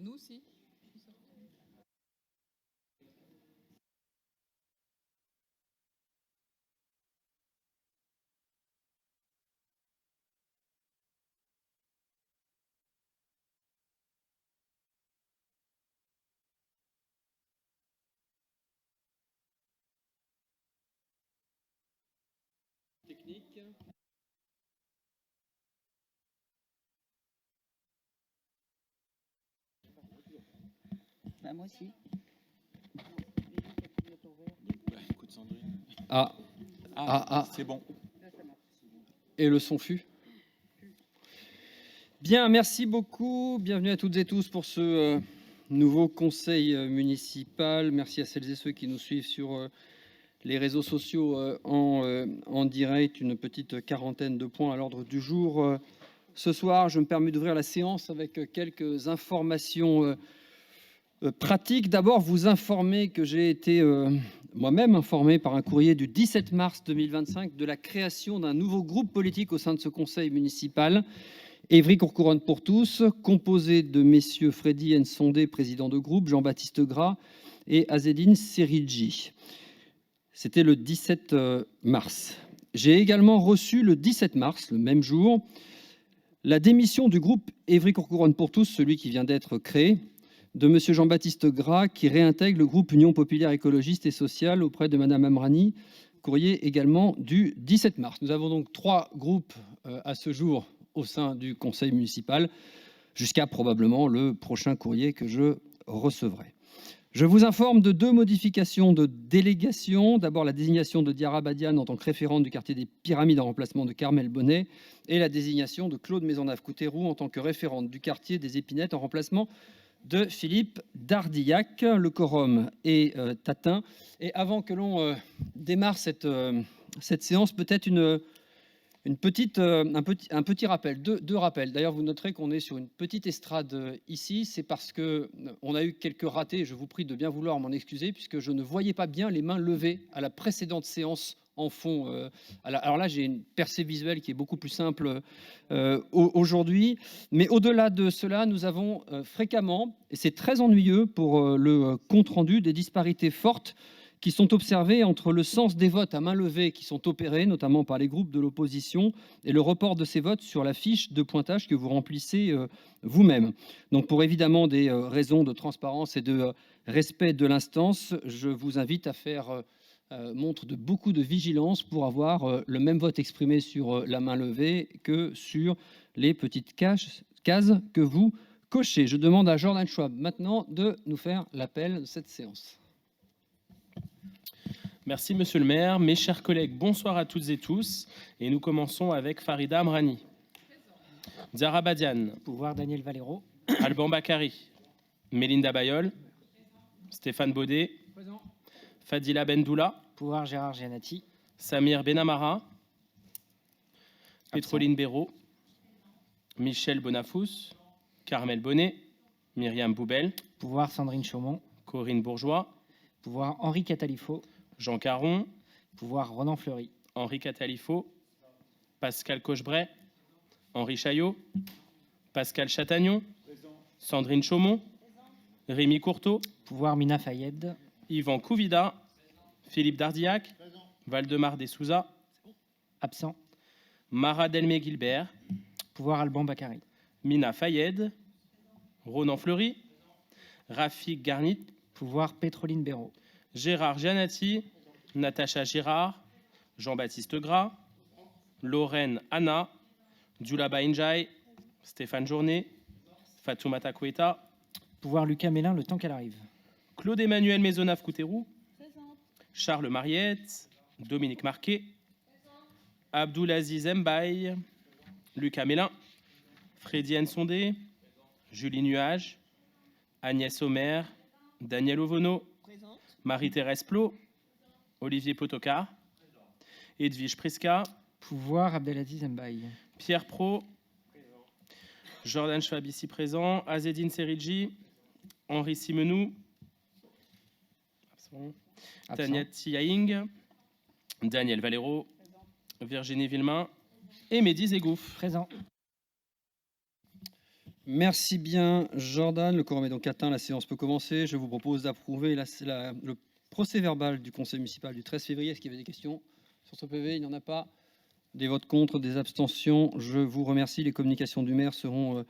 Nous aussi. Technique. Bah, moi aussi. Écoute Sandrine. C'est bon. Et le son fut. Bien, merci beaucoup. Bienvenue à toutes et tous pour ce nouveau conseil municipal. Merci à celles et ceux qui nous suivent sur les réseaux sociaux en direct. Une petite quarantaine de points à l'ordre du jour. Ce soir, je me permets d'ouvrir la séance avec quelques informations pratiques. D'abord, vous informer que j'ai été moi-même informé par un courrier du 17 mars 2025 de la création d'un nouveau groupe politique au sein de ce conseil municipal. Évry-Courcouronnes pour tous, composé de messieurs Freddy Nsondé, président de groupe, Jean-Baptiste Gras et Azedine Seridji. C'était le 17 mars. J'ai également reçu le 17 mars, le même jour, la démission du groupe Évry-Courcouronnes pour tous, celui qui vient d'être créé, de M. Jean-Baptiste Gras, qui réintègre le groupe Union populaire écologiste et sociale auprès de Mme Amrani, courrier également du 17 mars. Nous avons donc 3 groupes à ce jour au sein du conseil municipal, jusqu'à probablement le prochain courrier que je recevrai. Je vous informe de 2 modifications de délégation. D'abord, la désignation de Diarra Badiane en tant que référente du quartier des Pyramides en remplacement de Carmel Bonnet et la désignation de Claude Maisonneuve-Couteroux en tant que référente du quartier des Épinettes en remplacement de Philippe Dardillac. Le quorum est atteint. Et avant que l'on démarre cette séance, peut-être un petit rappel, deux rappels. D'ailleurs, vous noterez qu'on est sur une petite estrade ici. C'est parce qu'on a eu quelques ratés. Je vous prie de bien vouloir m'en excuser, puisque je ne voyais pas bien les mains levées à la précédente séance en fond. Alors là, j'ai une percée visuelle qui est beaucoup plus simple aujourd'hui. Mais au-delà de cela, nous avons fréquemment, et c'est très ennuyeux pour le compte-rendu, des disparités fortes qui sont observés entre le sens des votes à main levée qui sont opérés, notamment par les groupes de l'opposition, et le report de ces votes sur la fiche de pointage que vous remplissez vous-même. Donc, pour évidemment des raisons de transparence et de respect de l'instance, je vous invite à faire montre de beaucoup de vigilance pour avoir le même vote exprimé sur la main levée que sur les petites cases que vous cochez. Je demande à Jordan Schwab maintenant de nous faire l'appel de cette séance. Merci, monsieur le maire. Mes chers collègues, bonsoir à toutes et tous. Et nous commençons avec Farida Amrani. Diarra Badiane. Pouvoir Daniel Valero. Alban Bakari. Mélinda Bayol. Stéphane Baudet. Présent. Fadila Bendoula. Pouvoir Gérard Gianati. Samir Benamara. Pétroline Béraud. Michel Bonafous. Carmel Bonnet. Myriam Boubel. Pouvoir Sandrine Chaumont. Corinne Bourgeois. Pouvoir Henri Catalifo. Jean Caron. Pouvoir Ronan Fleury. Henri Catalifo. Pascal Cochebray. Henri Chaillot. Pascal Chatagnon. Sandrine Chaumont. Rémi Courteau. Pouvoir Mina Fayed. Yvan Couvida. Philippe Dardillac. Valdemar Dessouza. Absent. Mara Delmé-Gilbert. Pouvoir Alban Bakari. Mina Fayed. Ronan Fleury. Rafik Garnit. Pouvoir Pétroline Béraud. Gérard Gianati. Natacha Girard. Jean-Baptiste Gras. Lorraine Anna. Djoulaba Injay. Stéphane Journet. Fatoumata Koueta. Pouvoir Lucas Mélin le temps qu'elle arrive. Claude-Emmanuel Maisonneuve-Couteroux. Charles Mariette. Dominique Marquet. Abdoulaziz Mbaye. Lucas Mélin. Freddy Nsondé. Julie Nuage. Agnès Omer. Daniel Ovono. Marie-Thérèse Plot. Olivier Potokar. Edwige Priska. Pouvoir Abdelaziz Mbaye. Pierre Pro. Jordan Schwab ici présent. Azedine Seridji. Henri Simenou. Tania Tiaing. Daniel Valero. Virginie Villemain. Et Mehdi Zegouf. Présent. Merci bien, Jordan. Le quorum est donc atteint. La séance peut commencer. Je vous propose d'approuver le procès-verbal du conseil municipal du 13 février. Est-ce qu'il y avait des questions sur ce PV? Il n'y en a pas. Des votes contre, des abstentions. Je vous remercie. Les communications du maire seront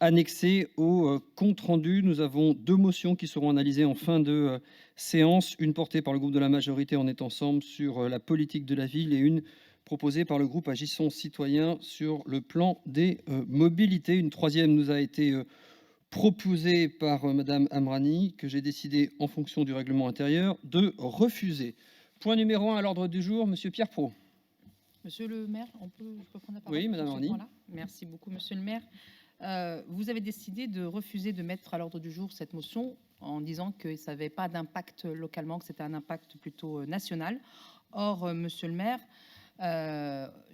annexées au compte-rendu. Nous avons 2 motions qui seront analysées en fin de séance. Une portée par le groupe de la majorité On est ensemble sur la politique de la ville et une proposée par le groupe Agissons Citoyens sur le plan des mobilités. Une troisième nous a été proposée par Madame Amrani, que j'ai décidé, en fonction du règlement intérieur, de refuser. Point numéro 1 à l'ordre du jour, Monsieur Pierre Pro. Monsieur le maire, je peux prendre la parole Oui, Madame sur ce Arny. point-là? Merci beaucoup, monsieur le maire. Vous avez décidé de refuser de mettre à l'ordre du jour cette motion en disant que ça n'avait pas d'impact localement, que c'était un impact plutôt national. Or, monsieur le maire,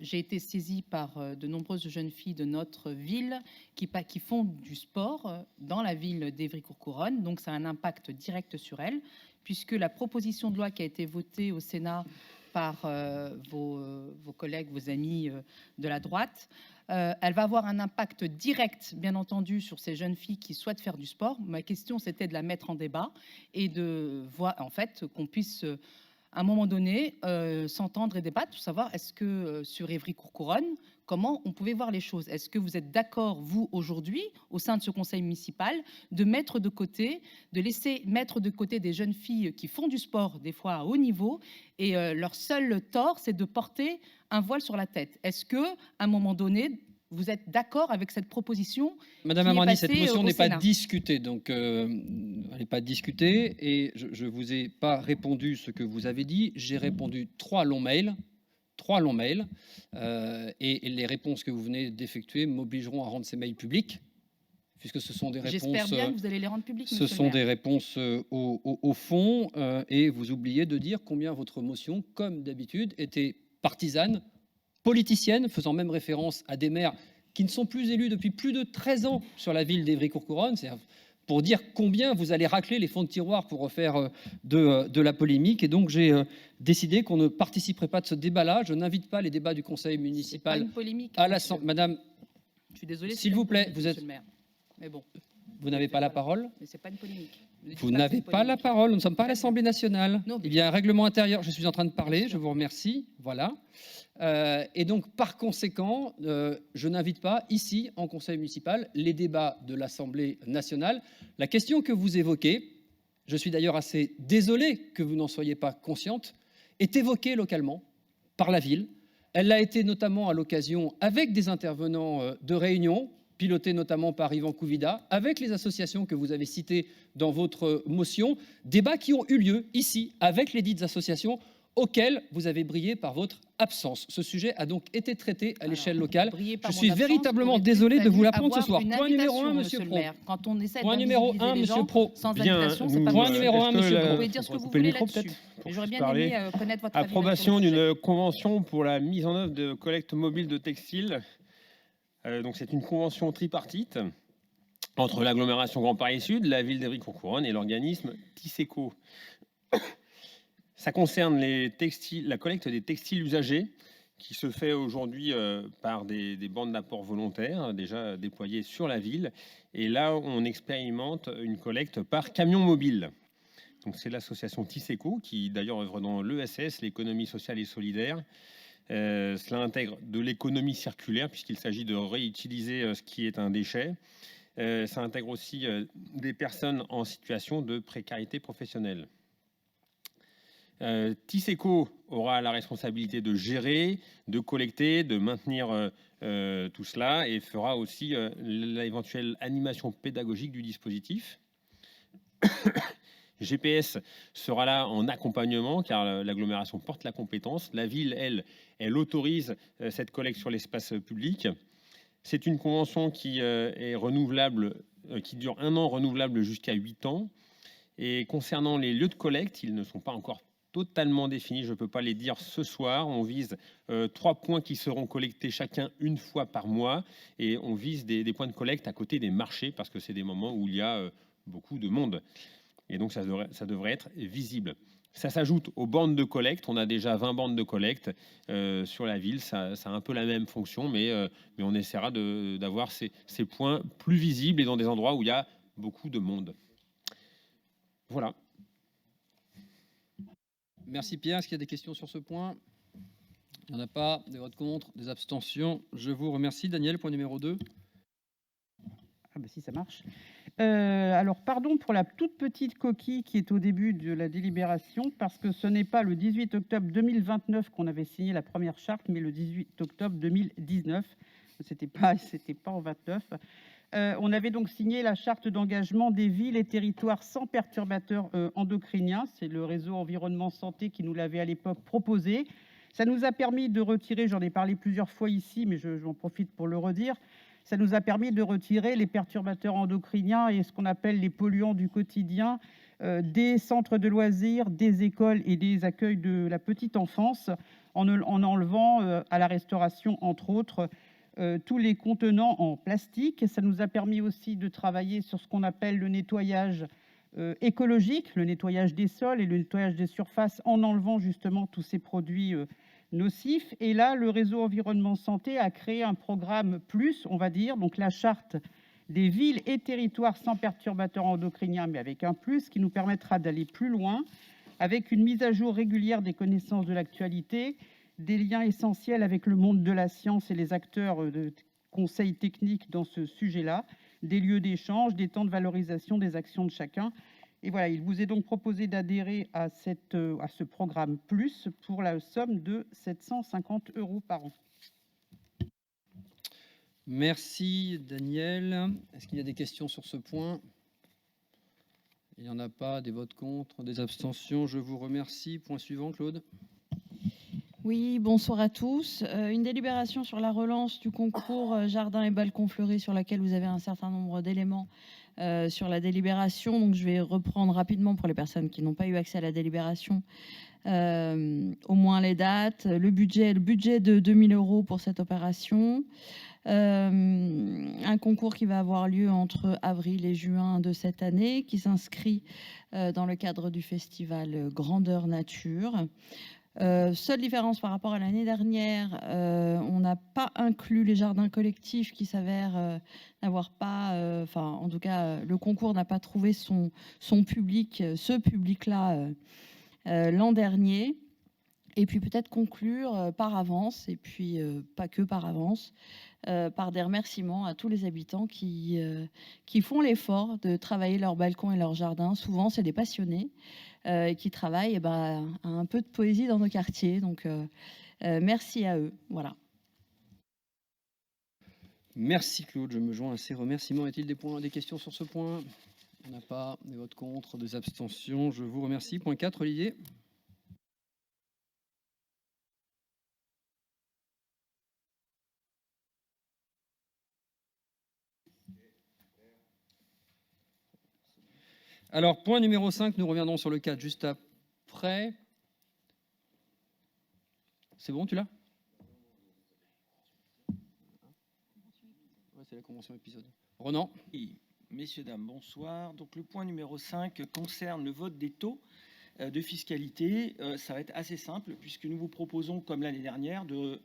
j'ai été saisie par de nombreuses jeunes filles de notre ville qui font du sport dans la ville d'Évry-Courcouronnes. Donc, ça a un impact direct sur elles, puisque la proposition de loi qui a été votée au Sénat par vos collègues, vos amis de la droite, elle va avoir un impact direct, bien entendu, sur ces jeunes filles qui souhaitent faire du sport. Ma question, c'était de la mettre en débat et de voir, en fait, qu'on puisse, à un moment donné, s'entendre et débattre, pour savoir est-ce que sur Évry-Courcouronnes, comment on pouvait voir les choses. Est-ce que vous êtes d'accord, vous, aujourd'hui, au sein de ce conseil municipal, de laisser mettre de côté des jeunes filles qui font du sport, des fois à haut niveau, et leur seul tort, c'est de porter un voile sur la tête. Est-ce que, à un moment donné, vous êtes d'accord avec cette proposition? Madame qui est Amrani, cette passée, motion au n'est pas Sénat. discutée, donc elle n'est pas discutée, et je ne vous ai pas répondu ce que vous avez dit. J'ai répondu 3 longs mails, et les réponses que vous venez d'effectuer m'obligeront à rendre ces mails publics, puisque ce sont des réponses. J'espère bien que vous allez les rendre publics. Ce monsieur le sont maire. des réponses au fond, et vous oubliez de dire combien votre motion, comme d'habitude, était partisane, politicienne, faisant même référence à des maires qui ne sont plus élus depuis plus de 13 ans sur la ville d'Évry-Courcouronnes. C'est pour dire combien vous allez racler les fonds de tiroir pour refaire de la polémique. Et donc j'ai décidé qu'on ne participerait pas de ce débat-là. Je n'invite pas les débats du conseil C'est pas municipal une polémique. à monsieur. l'Assemblée. Madame, Je suis désolée. s'il c'est vous une plaît, polémique, vous monsieur êtes- le maire. Mais bon, vous n'avez pas la parole. mais c'est pas une polémique. Ne dites Vous pas que n'avez c'est pas la polémique. parole, nous ne sommes pas à Très bien. l'Assemblée nationale. Non, mais- Il y a un règlement intérieur, je suis en train de parler, Bien je sûr. vous remercie. Voilà. Et donc, par conséquent, je n'invite pas ici, en conseil municipal, les débats de l'Assemblée nationale. La question que vous évoquez, je suis d'ailleurs assez désolé que vous n'en soyez pas consciente, est évoquée localement par la ville. Elle l'a été notamment à l'occasion avec des intervenants de réunion, pilotés notamment par Yvan Couvida, avec les associations que vous avez citées dans votre motion, débats qui ont eu lieu ici avec les dites associations auxquelles vous avez brillé par votre absence. Ce sujet a donc été traité à l'échelle Alors, locale. briller par Je mon suis absence, véritablement aurait-il désolé de fallu vous l'apprendre ce avoir soir. une Point numéro invitation, 1, monsieur le Pro. maire. Quand on essaie Point numéro d'invisibiliser 1, les monsieur gens Pro. sans Bien, invitation, c'est nous, pas Point possible. numéro un, est-ce que monsieur la- Pro. Vous pouvez dire ce que on va vous couper le voulez micro, là-dessus. peut-être, pour Mais que j'aurais je bien puisse parler. aimé connaître votre avis Approbation sur le sujet. d'une convention pour la mise en œuvre de collecte mobile de textiles. Donc c'est une convention tripartite entre l'agglomération Grand Paris Sud, la ville d'Évry-Courcouronnes et l'organisme Tisseco. Ça concerne la collecte des textiles usagés qui se fait aujourd'hui par des bandes d'apport volontaires déjà déployées sur la ville. Et là, on expérimente une collecte par camion mobile. Donc c'est l'association Tisseco qui d'ailleurs œuvre dans l'ESS, l'économie sociale et solidaire. Cela intègre de l'économie circulaire puisqu'il s'agit de réutiliser ce qui est un déchet. Ça intègre aussi des personnes en situation de précarité professionnelle. Tisseco aura la responsabilité de gérer, de collecter, de maintenir tout cela et fera aussi l'éventuelle animation pédagogique du dispositif. GPS sera là en accompagnement car l'agglomération porte la compétence. La ville, elle autorise cette collecte sur l'espace public. C'est une convention qui est renouvelable, qui dure 1 an, renouvelable jusqu'à 8 ans. Et concernant les lieux de collecte, ils ne sont pas encore totalement définis, je ne peux pas les dire ce soir. On vise 3 points qui seront collectés chacun une fois par mois. Et on vise des points de collecte à côté des marchés parce que c'est des moments où il y a beaucoup de monde. et donc ça devrait être visible. Ça s'ajoute aux bornes de collecte. On a déjà 20 bornes de collecte sur la ville. Ça a un peu la même fonction, mais on essaiera d'avoir ces points plus visibles et dans des endroits où il y a beaucoup de monde. Voilà. Merci Pierre. Est-ce qu'il y a des questions sur ce point? Il n'y en a pas. Des votes contre, des abstentions. Je vous remercie. Daniel, point numéro 2. Ah bah si, ça marche. Alors, pardon pour la toute petite coquille qui est au début de la délibération, parce que ce n'est pas le 18 octobre 2029 qu'on avait signé la première charte, mais le 18 octobre 2019. C'était pas en 29. On avait donc signé la charte d'engagement des villes et territoires sans perturbateurs endocriniens. C'est le réseau environnement santé qui nous l'avait à l'époque proposé. Ça nous a permis de retirer, j'en ai parlé plusieurs fois ici, mais j'en profite pour le redire, ça nous a permis de retirer les perturbateurs endocriniens et ce qu'on appelle les polluants du quotidien des centres de loisirs, des écoles et des accueils de la petite enfance, en enlevant à la restauration, entre autres, tous les contenants en plastique. Ça nous a permis aussi de travailler sur ce qu'on appelle le nettoyage écologique, le nettoyage des sols et le nettoyage des surfaces, en enlevant justement tous ces produits nocifs. Et là, le réseau environnement santé a créé un programme plus, on va dire, donc la charte des villes et territoires sans perturbateurs endocriniens, mais avec un plus, qui nous permettra d'aller plus loin, avec une mise à jour régulière des connaissances de l'actualité, des liens essentiels avec le monde de la science et les acteurs de conseils techniques dans ce sujet-là, des lieux d'échange, des temps de valorisation des actions de chacun. Et voilà, il vous est donc proposé d'adhérer à ce programme plus pour la somme de 750 € par an. Merci Daniel. Est-ce qu'il y a des questions sur ce point? Il n'y en a pas. Des votes contre, des abstentions. Je vous remercie. Point suivant, Claude. Oui, bonsoir à tous. Une délibération sur la relance du concours jardin et balcons fleuris sur laquelle vous avez un certain nombre d'éléments sur la délibération. Donc, je vais reprendre rapidement pour les personnes qui n'ont pas eu accès à la délibération, au moins les dates, le budget de 2000 € pour cette opération. Un concours qui va avoir lieu entre avril et juin de cette année, qui s'inscrit dans le cadre du festival Grandeur Nature. Seule différence par rapport à l'année dernière, on n'a pas inclus les jardins collectifs qui s'avèrent n'avoir pas, en tout cas, le concours n'a pas trouvé son public, ce public-là, l'an dernier. Et puis peut-être conclure par avance, et puis pas que par avance, par des remerciements à tous les habitants qui font l'effort de travailler leur balcon et leur jardin. Souvent, c'est des passionnés qui travaillent à un peu de poésie dans nos quartiers. Donc, merci à eux. Voilà. Merci Claude, je me joins à ces remerciements. Est-il des questions sur ce point? Il n'y en a pas. Des votes contre, des abstentions. Je vous remercie. Point 4, Olivier. Alors, point numéro 5, nous reviendrons sur le 4 juste après. C'est bon, tu l'as? Ouais, c'est la convention épisode. Ronan? Oui, messieurs, dames, bonsoir. Donc, le point numéro 5 concerne le vote des taux de fiscalité. Ça va être assez simple puisque nous vous proposons, comme l'année dernière, de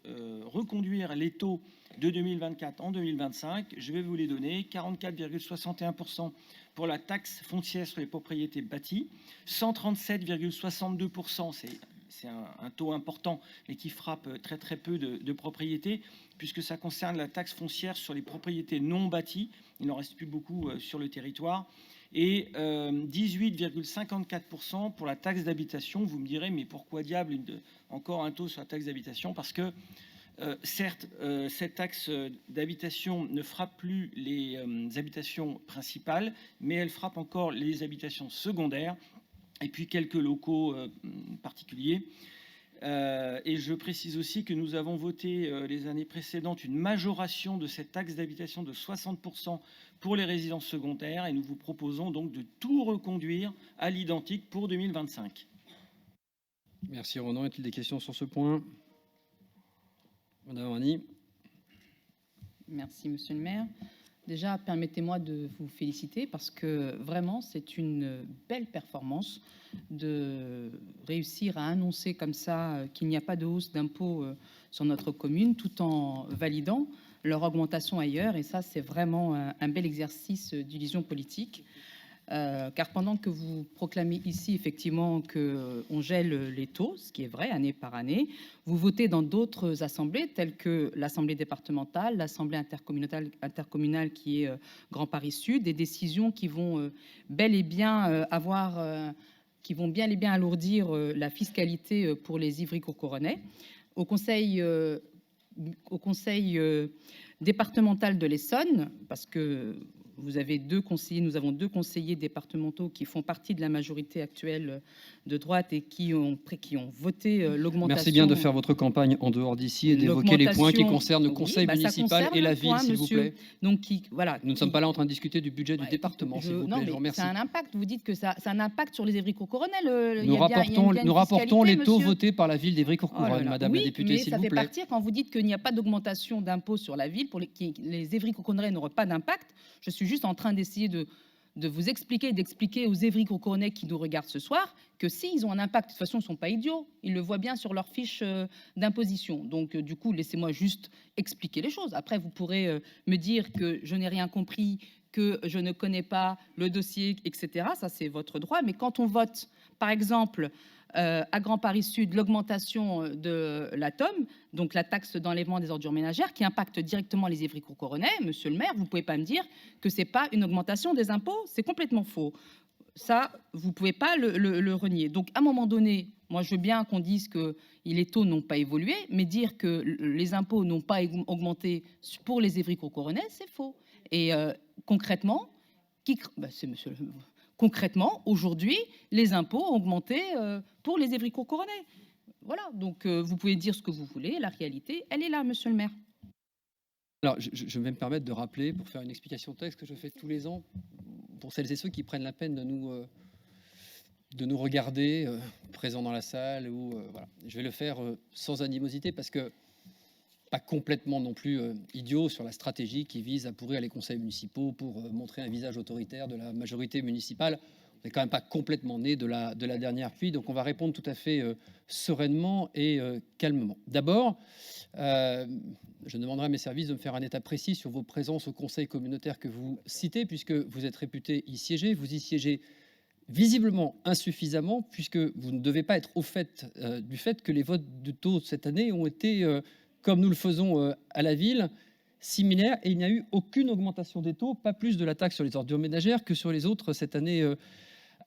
reconduire les taux de 2024 en 2025. Je vais vous les donner. 44,61% pour la taxe foncière sur les propriétés bâties, 137,62%, c'est un taux important, mais qui frappe très très peu de propriétés, puisque ça concerne la taxe foncière sur les propriétés non bâties. Il n'en reste plus beaucoup sur le territoire. Et 18,54% pour la taxe d'habitation. Vous me direz, mais pourquoi diable encore un taux sur la taxe d'habitation? Parce que certes, cette taxe d'habitation ne frappe plus les habitations principales, mais elle frappe encore les habitations secondaires et puis quelques locaux particuliers. Et je précise aussi que nous avons voté les années précédentes une majoration de cette taxe d'habitation de 60% pour les résidences secondaires, et nous vous proposons donc de tout reconduire à l'identique pour 2025. Merci Ronan. Est-il des questions sur ce point? Madame Rani. Merci, monsieur le maire. Déjà, permettez-moi de vous féliciter parce que vraiment, c'est une belle performance de réussir à annoncer comme ça qu'il n'y a pas de hausse d'impôts sur notre commune tout en validant leur augmentation ailleurs. Et ça, c'est vraiment un bel exercice d'illusion politique. Car pendant que vous proclamez ici effectivement qu'on gèle les taux, ce qui est vrai année par année, vous votez dans d'autres assemblées telles que l'Assemblée départementale, l'Assemblée intercommunale qui est Grand Paris Sud, des décisions qui vont bel et bien qui vont bien et bien alourdir la fiscalité pour les Ivry-Courcouronais. Au conseil départemental de l'Essonne, parce que vous avez deux conseillers, nous avons deux conseillers départementaux qui font partie de la majorité actuelle de droite et qui ont voté l'augmentation. Merci bien de faire votre campagne en dehors d'ici et d'évoquer les points qui concernent le conseil municipal et la ville, s'il vous plaît. Donc, voilà, nous ne sommes pas là en train de discuter du budget du département, s'il vous plaît. Je vous remercie. C'est un impact. Vous dites que ça a un impact sur les Ivry-Courcouronais. Nous rapportons les taux votés par la ville d'Ivry-Courcouronnes, Madame la députée, s'il vous plaît. Ça fait partir quand vous dites qu'il n'y a pas d'augmentation d'impôts sur la ville, pour les Ivry-Courcouronais n'auraient pas d'impact. Je suis juste en train d'essayer de vous expliquer et d'expliquer aux Ivry-Courcouronais qui nous regardent ce soir que s'ils ont un impact, de toute façon, ils ne sont pas idiots. Ils le voient bien sur leur fiche d'imposition. Donc, du coup, laissez-moi juste expliquer les choses. Après, vous pourrez me dire que je n'ai rien compris, que je ne connais pas le dossier, etc. Ça, c'est votre droit. Mais quand on vote, par exemple, à Grand Paris Sud, l'augmentation de la TOM, donc la taxe d'enlèvement des ordures ménagères, qui impacte directement les Ivry-Courcouronais, monsieur le maire, vous ne pouvez pas me dire que ce n'est pas une augmentation des impôts. C'est complètement faux. Ça, vous ne pouvez pas le renier. Donc, à un moment donné, moi, je veux bien qu'on dise que les taux n'ont pas évolué, mais dire que les impôts n'ont pas augmenté pour les Ivry-Courcouronais, c'est faux. Et concrètement, concrètement, aujourd'hui, les impôts ont augmenté pour les Ivry-Courcouronais. Voilà, donc vous pouvez dire ce que vous voulez, la réalité, elle est là, monsieur le maire. Alors, je vais me permettre de rappeler, pour faire une explication de texte que je fais tous les ans, pour celles et ceux qui prennent la peine de nous regarder, présents dans la salle, ou voilà. Je vais le faire sans animosité, parce que pas complètement non plus idiot sur la stratégie qui vise à pourrir les conseils municipaux pour montrer un visage autoritaire de la majorité municipale. On n'est quand même pas complètement né de la dernière pluie, donc on va répondre tout à fait sereinement et calmement. D'abord, je demanderai à mes services de me faire un état précis sur vos présences au conseil communautaire que vous citez, puisque vous êtes réputé y siéger. Vous y siégez visiblement insuffisamment, puisque vous ne devez pas être au fait du fait que les votes de taux cette année ont été, comme nous le faisons à la ville, similaires, et il n'y a eu aucune augmentation des taux, pas plus de la taxe sur les ordures ménagères que sur les autres cette année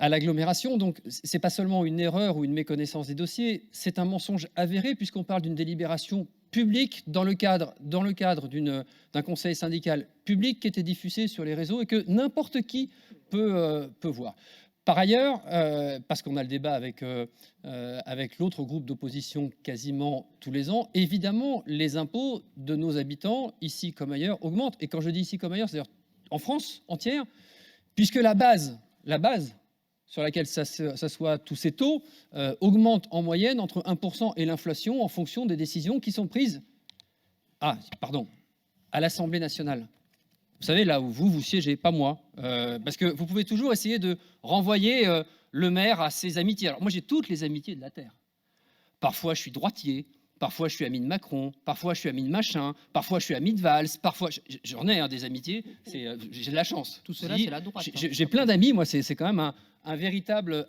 à l'agglomération. Donc, ce n'est pas seulement une erreur ou une méconnaissance des dossiers, c'est un mensonge avéré, puisqu'on parle d'une délibération publique dans le cadre d'un conseil syndical public qui était diffusé sur les réseaux et que n'importe qui peut voir. Par ailleurs, parce qu'on a le débat avec l'autre groupe d'opposition quasiment tous les ans, évidemment, les impôts de nos habitants, ici comme ailleurs, augmentent. Et quand je dis ici comme ailleurs, c'est-à-dire en France entière, puisque la base sur laquelle s'assoient tous ces taux augmente en moyenne entre 1% et l'inflation en fonction des décisions qui sont prises à l'Assemblée nationale. Vous savez, là où vous siégez, pas moi. Parce que vous pouvez toujours essayer de renvoyer le maire à ses amitiés. Alors moi, j'ai toutes les amitiés de la Terre. Parfois, je suis droitier. Parfois, je suis ami de Macron. Parfois, je suis ami de machin. Parfois, je suis ami de Valls. Parfois, j'en ai des amitiés. J'ai de la chance. Tout cela, c'est la droite. J'ai plein d'amis. Moi, c'est quand même un véritable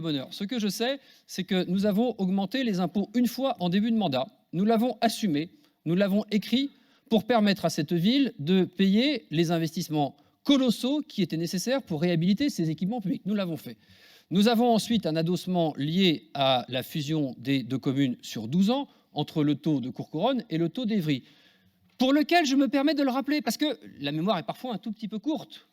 bonheur. Ce que je sais, c'est que nous avons augmenté les impôts une fois en début de mandat. Nous l'avons assumé. Nous l'avons écrit pour permettre à cette ville de payer les investissements colossaux qui étaient nécessaires pour réhabiliter ces équipements publics. Nous l'avons fait. Nous avons ensuite un adossement lié à la fusion des deux communes sur 12 ans, entre le taux de Courcouronnes et le taux d'Évry, pour lequel je me permets de le rappeler, parce que la mémoire est parfois un tout petit peu courte.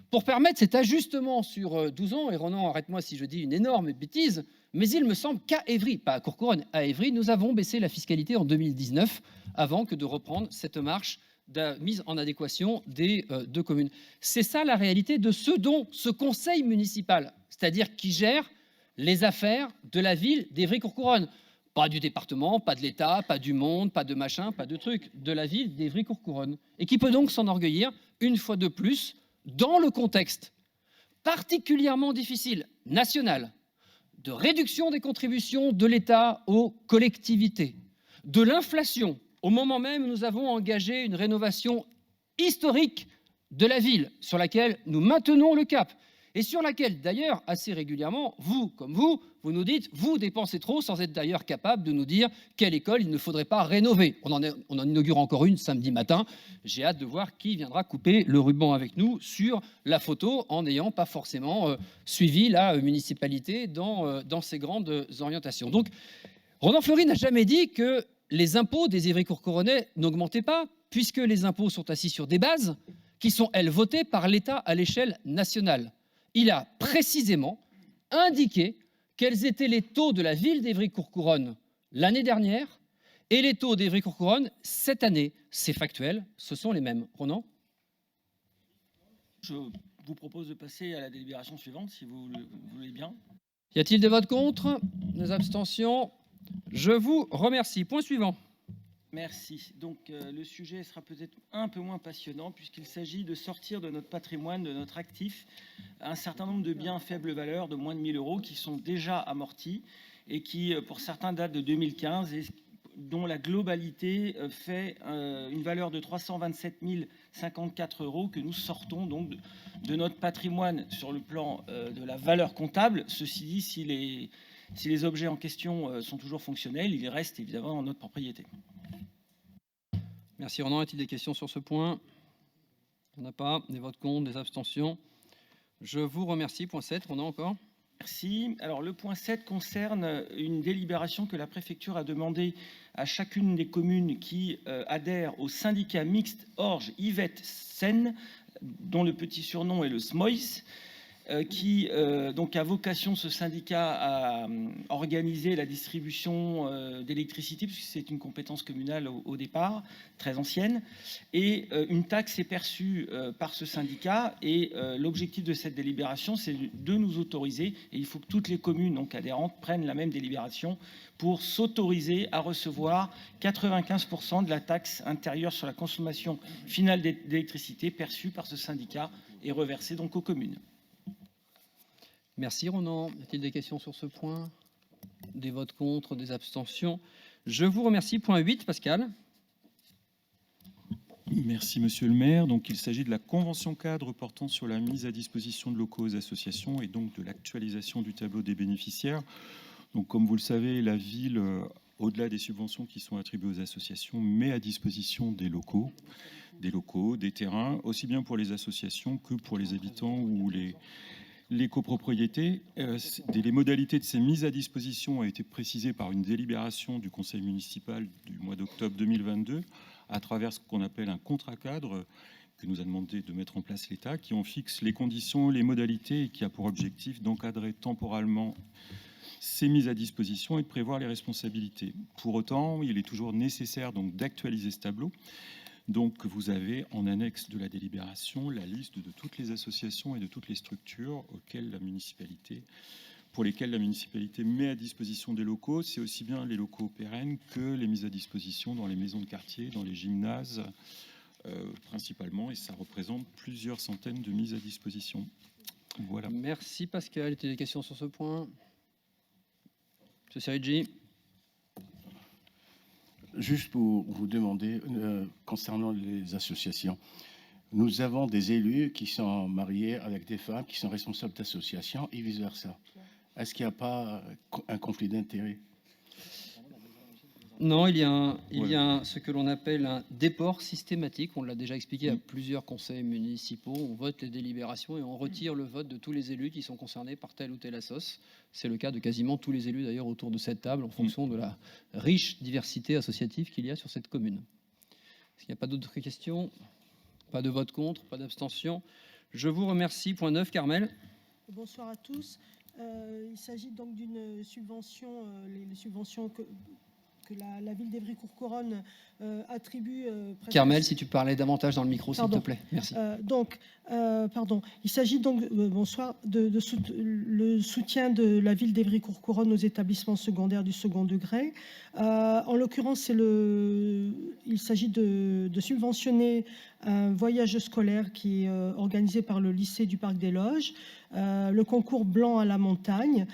Pour permettre cet ajustement sur 12 ans, et Ronan, arrête-moi si je dis une énorme bêtise, mais il me semble qu'à Évry, pas à Courcouronnes, à Évry, nous avons baissé la fiscalité en 2019, avant que de reprendre cette marche de mise en adéquation des deux communes. C'est ça la réalité de ce dont ce conseil municipal, c'est-à-dire qui gère les affaires de la ville d'Évry-Courcouronnes. Pas du département, pas de l'État, pas du monde, pas de machin, pas de truc, de la ville d'Évry-Courcouronnes. Et qui peut donc s'enorgueillir, une fois de plus, dans le contexte particulièrement difficile, national, de réduction des contributions de l'État aux collectivités, de l'inflation, au moment même où nous avons engagé une rénovation historique de la ville, sur laquelle nous maintenons le cap, et sur laquelle, d'ailleurs, assez régulièrement, vous, comme vous nous dites, vous dépensez trop, sans être d'ailleurs capable de nous dire quelle école il ne faudrait pas rénover. On en inaugure encore une samedi matin. J'ai hâte de voir qui viendra couper le ruban avec nous sur la photo, en n'ayant pas forcément suivi la municipalité dans ses grandes orientations. Donc, Ronan Fleury n'a jamais dit que les impôts des Évry-Courcouronais n'augmentaient pas, puisque les impôts sont assis sur des bases qui sont, elles, votées par l'État à l'échelle nationale. Il a précisément indiqué quels étaient les taux de la ville d'Évry-Courcouronnes l'année dernière et les taux d'Évry-Courcouronnes cette année. C'est factuel, ce sont les mêmes. Ronan ? Je vous propose de passer à la délibération suivante, si vous le voulez bien. Y a-t-il des votes contre ? Des abstentions ? Je vous remercie. Point suivant. Merci. Donc le sujet sera peut-être un peu moins passionnant puisqu'il s'agit de sortir de notre patrimoine, de notre actif, un certain nombre de biens à faible valeur de moins de 1 000 € qui sont déjà amortis et qui, pour certains, datent de 2015 et dont la globalité fait une valeur de 327 054 € que nous sortons donc de notre patrimoine sur le plan de la valeur comptable. Ceci dit, si les objets en question sont toujours fonctionnels, ils restent évidemment en notre propriété. Merci Ronan. A-t-il des questions sur ce point ? Il n'y en a pas. Des votes contre, des abstentions. Je vous remercie. Point 7, Ronan encore. Merci. Alors le point 7 concerne une délibération que la préfecture a demandé à chacune des communes qui adhèrent au syndicat mixte Orge Yvette Seine, dont le petit surnom est le SMOIS, qui donc a vocation, ce syndicat, à organiser la distribution d'électricité, puisque c'est une compétence communale au départ, très ancienne. Et une taxe est perçue par ce syndicat. Et l'objectif de cette délibération, c'est de nous autoriser, et il faut que toutes les communes donc adhérentes prennent la même délibération, pour s'autoriser à recevoir 95% de la taxe intérieure sur la consommation finale d'électricité perçue par ce syndicat et reversée donc aux communes. Merci Ronan. Y a-t-il des questions sur ce point ? Des votes contre, des abstentions ? Je vous remercie. Point 8, Pascal. Merci Monsieur le maire. Donc, il s'agit de la convention cadre portant sur la mise à disposition de locaux aux associations et donc de l'actualisation du tableau des bénéficiaires. Donc, comme vous le savez, la ville, au-delà des subventions qui sont attribuées aux associations, met à disposition des locaux, des terrains, aussi bien pour les associations que pour les habitants ou les copropriétés. Les modalités de ces mises à disposition ont été précisées par une délibération du conseil municipal du mois d'octobre 2022 à travers ce qu'on appelle un contrat cadre que nous a demandé de mettre en place l'État, qui en fixe les conditions, les modalités et qui a pour objectif d'encadrer temporairement ces mises à disposition et de prévoir les responsabilités. Pour autant, il est toujours nécessaire donc d'actualiser ce tableau. Donc, vous avez en annexe de la délibération la liste de toutes les associations et de toutes les structures pour lesquelles la municipalité met à disposition des locaux. C'est aussi bien les locaux pérennes que les mises à disposition dans les maisons de quartier, dans les gymnases principalement, et ça représente plusieurs centaines de mises à disposition. Voilà. Merci Pascal. Y a-t-il des questions sur ce point ? Monsieur Serigi. Juste pour vous demander, concernant les associations, nous avons des élus qui sont mariés avec des femmes qui sont responsables d'associations et vice-versa. Est-ce qu'il n'y a pas un conflit d'intérêts ? Non, il y a ce que l'on appelle un déport systématique. On l'a déjà expliqué à plusieurs conseils municipaux. On vote les délibérations et on retire le vote de tous les élus qui sont concernés par telle ou telle assoce. C'est le cas de quasiment tous les élus d'ailleurs autour de cette table en fonction de la riche diversité associative qu'il y a sur cette commune. Est-ce qu'il n'y a pas d'autres questions ? Pas de vote contre, pas d'abstention. Je vous remercie. Point 9, Carmel. Bonsoir à tous. Il s'agit donc d'une subvention, les subventions que la ville d'Évry-Courcouronnes attribue... Carmel, si tu parlais davantage dans le micro, s'il te plaît. Merci. Il s'agit donc, bonsoir, le soutien de la ville d'Évry-Courcouronnes aux établissements secondaires du second degré. En l'occurrence, il s'agit de subventionner un voyage scolaire qui est organisé par le lycée du Parc des Loges, le concours blanc à la montagne.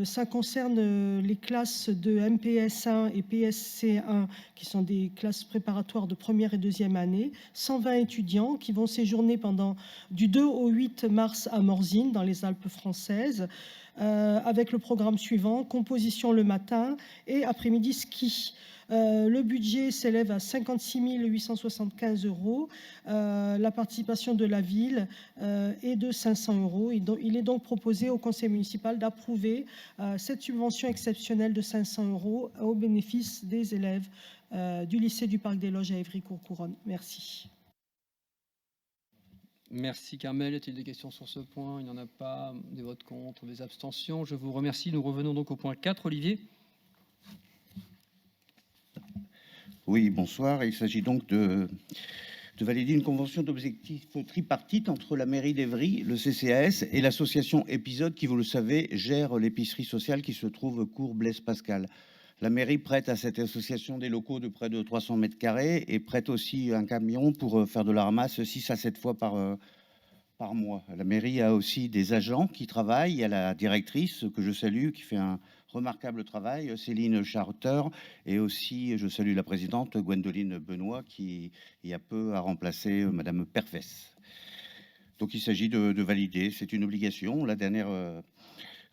Ça concerne les classes de MPS1 et PSC1, qui sont des classes préparatoires de première et deuxième année. 120 étudiants qui vont séjourner du 2 au 8 mars à Morzine, dans les Alpes françaises, avec le programme suivant: composition le matin et après-midi ski. Le budget s'élève à 56 875 €. La participation de la ville est de 500 €. Il est donc proposé au conseil municipal d'approuver cette subvention exceptionnelle de 500 € au bénéfice des élèves du lycée du Parc des Loges à Évry-Courcouronnes. Merci. Merci Carmel. Y a-t-il des questions sur ce point? Il n'y en a pas. Des votes contre, des abstentions. Je vous remercie. Nous revenons donc au point 4. Olivier. Oui, bonsoir. Il s'agit donc de valider une convention d'objectifs tripartite entre la mairie d'Évry, le CCAS et l'association Épisode qui, vous le savez, gère l'épicerie sociale qui se trouve cours Blaise Pascal. La mairie prête à cette association des locaux de près de 300 mètres carrés et prête aussi un camion pour faire de la ramasse 6 à 7 fois par mois. La mairie a aussi des agents qui travaillent. Il y a la directrice que je salue qui fait un remarquable travail, Céline Charter, et aussi je salue la présidente Gwendoline Benoît qui il y a peu a remplacé Madame Perfès. Donc il s'agit de valider, c'est une obligation. La dernière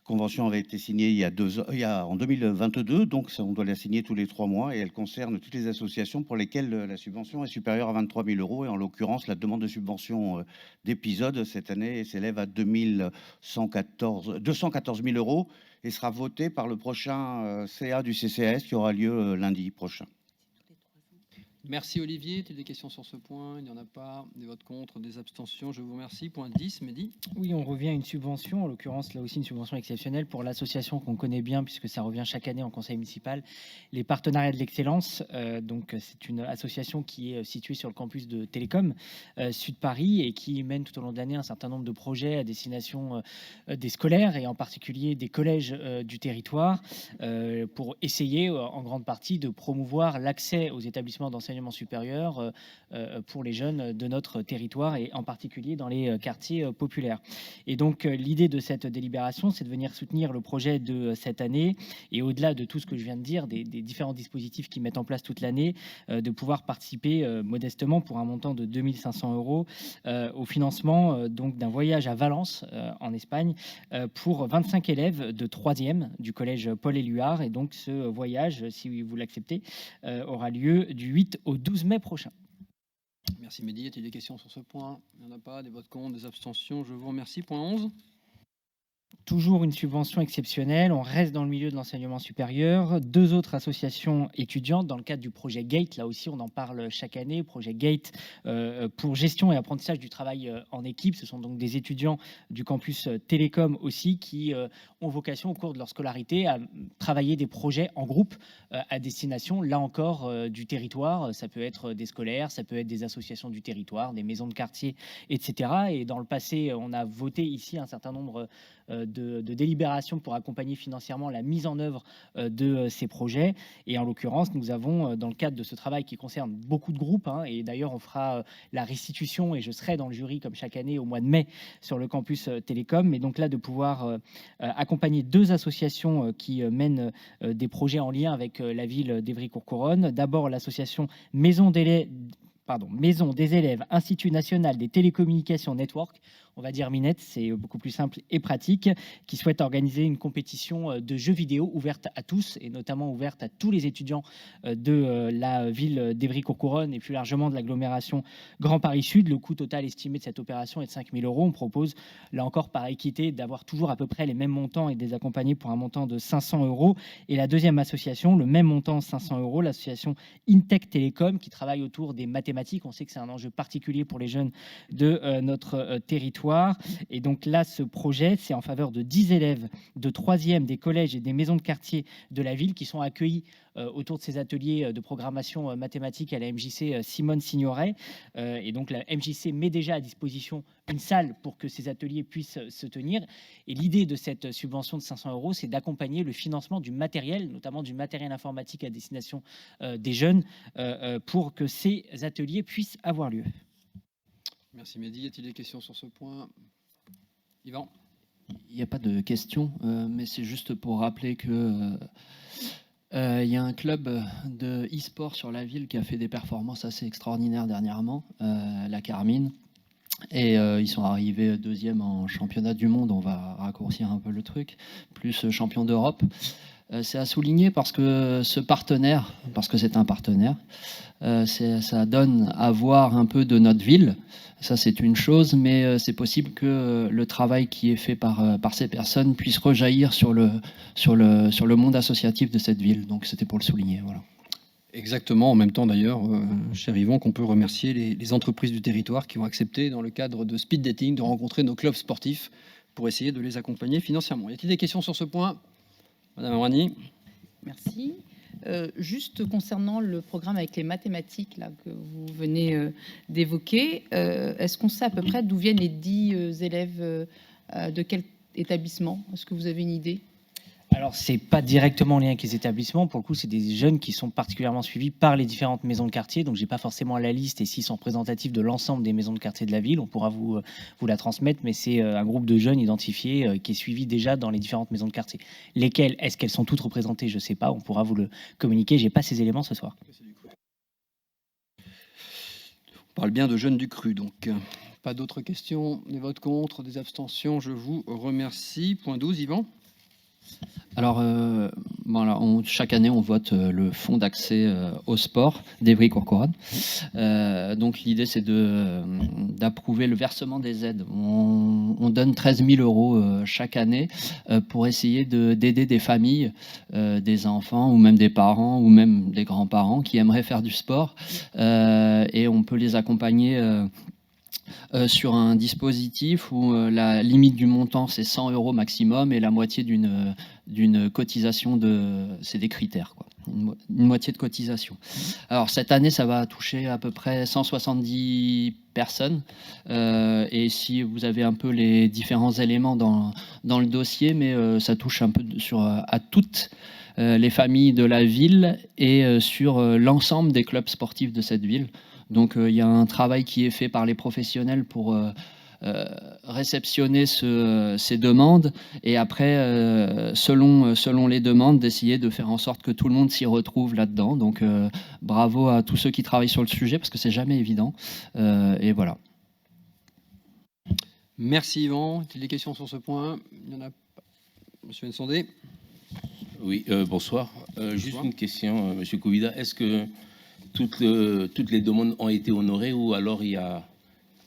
convention avait été signée il y a 2 ans, en 2022, donc ça, on doit la signer tous les 3 mois et elle concerne toutes les associations pour lesquelles la subvention est supérieure à 23 000 € et en l'occurrence la demande de subvention d'Épisode cette année s'élève à 214 000 € et sera votée par le prochain CA du CCAS qui aura lieu lundi prochain. Merci Olivier. Y a-t-il des questions sur ce point? Il n'y en a pas. Des votes contre, des abstentions. Je vous remercie. Point 10, Mehdi. Oui, on revient à une subvention, en l'occurrence là aussi une subvention exceptionnelle pour l'association qu'on connaît bien puisque ça revient chaque année en conseil municipal, les partenariats de l'excellence. Donc c'est une association qui est située sur le campus de Télécom Sud Paris et qui mène tout au long de l'année un certain nombre de projets à destination des scolaires et en particulier des collèges du territoire pour essayer en grande partie de promouvoir l'accès aux établissements d'enseignement supérieur pour les jeunes de notre territoire et en particulier dans les quartiers populaires. Et donc l'idée de cette délibération, c'est de venir soutenir le projet de cette année et au-delà de tout ce que je viens de dire, des différents dispositifs qui mettent en place toute l'année, de pouvoir participer modestement pour un montant de 2 500 € au financement donc d'un voyage à Valence en Espagne pour 25 élèves de 3e du collège Paul Éluard. Et donc ce voyage, si vous l'acceptez, aura lieu du 8 au 12 mai prochain. Merci Mehdi. Y a-t-il des questions sur ce point? Il n'y en a pas. Des votes contre, des abstentions. Je vous remercie. Point 11. Toujours une subvention exceptionnelle, on reste dans le milieu de l'enseignement supérieur. 2 autres associations étudiantes dans le cadre du projet GATE, là aussi on en parle chaque année, projet GATE pour gestion et apprentissage du travail en équipe. Ce sont donc des étudiants du campus Télécom aussi qui ont vocation au cours de leur scolarité à travailler des projets en groupe à destination, là encore, du territoire. Ça peut être des scolaires, ça peut être des associations du territoire, des maisons de quartier, etc. Et dans le passé, on a voté ici un certain nombre de délibérations pour accompagner financièrement la mise en œuvre de ces projets. Et en l'occurrence, nous avons, dans le cadre de ce travail qui concerne beaucoup de groupes, et d'ailleurs on fera la restitution et je serai dans le jury comme chaque année au mois de mai sur le campus Télécom, mais donc là de pouvoir accompagner 2 associations qui mènent des projets en lien avec la ville d'Évry-Courcouronnes. D'abord l'association Maison des élèves, Institut national des télécommunications Network, on va dire Minette, c'est beaucoup plus simple et pratique, qui souhaite organiser une compétition de jeux vidéo ouverte à tous et notamment ouverte à tous les étudiants de la ville d'Évry-Courcouronnes et plus largement de l'agglomération Grand Paris Sud. Le coût total estimé de cette opération est de 5 000 €. On propose, là encore par équité, d'avoir toujours à peu près les mêmes montants et de les accompagner pour un montant de 500 €. Et la deuxième association, le même montant, 500 €, l'association Intech Télécom, qui travaille autour des mathématiques. On sait que c'est un enjeu particulier pour les jeunes de notre territoire. Et donc là, ce projet, c'est en faveur de 10 élèves de 3e des collèges et des maisons de quartier de la ville qui sont accueillis autour de ces ateliers de programmation mathématique à la MJC Simone Signoret. Et donc la MJC met déjà à disposition une salle pour que ces ateliers puissent se tenir. Et l'idée de cette subvention de 500 €, c'est d'accompagner le financement du matériel, notamment du matériel informatique à destination des jeunes, pour que ces ateliers puissent avoir lieu. Merci Mehdi. Y a-t-il des questions sur ce point? Yvan? Il n'y a pas de question, mais c'est juste pour rappeler que il y a un club de e-sport sur la ville qui a fait des performances assez extraordinaires dernièrement, la Carmine. Et ils sont arrivés deuxième en championnat du monde, on va raccourcir un peu le truc, plus champion d'Europe. C'est à souligner parce que ce partenaire, parce que c'est un partenaire, ça donne à voir un peu de notre ville. Ça, c'est une chose, mais c'est possible que le travail qui est fait par ces personnes puisse rejaillir sur le monde associatif de cette ville. Donc, c'était pour le souligner. Voilà. Exactement, en même temps d'ailleurs, cher Yvan, qu'on peut remercier les entreprises du territoire qui ont accepté, dans le cadre de speed dating, de rencontrer nos clubs sportifs pour essayer de les accompagner financièrement. Y a-t-il des questions sur ce point? Madame Rani? Merci. Juste concernant le programme avec les mathématiques là, que vous venez d'évoquer, est-ce qu'on sait à peu près d'où viennent les 10 élèves, de quel établissement? Est-ce que vous avez une idée? Alors, c'est pas directement en lien avec les établissements. Pour le coup, c'est des jeunes qui sont particulièrement suivis par les différentes maisons de quartier. Donc, j'ai pas forcément la liste et s'ils sont représentatifs de l'ensemble des maisons de quartier de la ville, on pourra vous la transmettre. Mais c'est un groupe de jeunes identifiés qui est suivi déjà dans les différentes maisons de quartier. Lesquelles, est-ce qu'elles sont toutes représentées? Je sais pas. On pourra vous le communiquer. J'ai pas ces éléments ce soir. On parle bien de jeunes du cru, donc pas d'autres questions. Des votes contre, des abstentions, je vous remercie. Point 12, Yvan? Alors, voilà, chaque année, on vote le fonds d'accès au sport d'Evry-Courcouronnes. Donc, l'idée, c'est d'approuver le versement des aides. On donne 13 000 euros chaque année pour essayer d'aider des familles, des enfants ou même des parents ou même des grands-parents qui aimeraient faire du sport. Et on peut les accompagner sur un dispositif où la limite du montant c'est 100 euros maximum et la moitié d'une cotisation c'est des critères quoi, une moitié de cotisation. Alors cette année ça va toucher à peu près 170 personnes et si vous avez un peu les différents éléments dans le dossier, mais ça touche un peu à toutes les familles de la ville et sur l'ensemble des clubs sportifs de cette ville. Donc il y a un travail qui est fait par les professionnels pour réceptionner ces demandes et après, selon les demandes, d'essayer de faire en sorte que tout le monde s'y retrouve là-dedans. Donc bravo à tous ceux qui travaillent sur le sujet parce que c'est jamais évident. Et voilà. Merci Yvan. Y a-t-il des questions sur ce point? Il y en a pas. Monsieur Nsondé. Oui, bonsoir. Juste une question, Monsieur Kouvida. Est-ce que toutes les demandes ont été honorées ou alors il y a,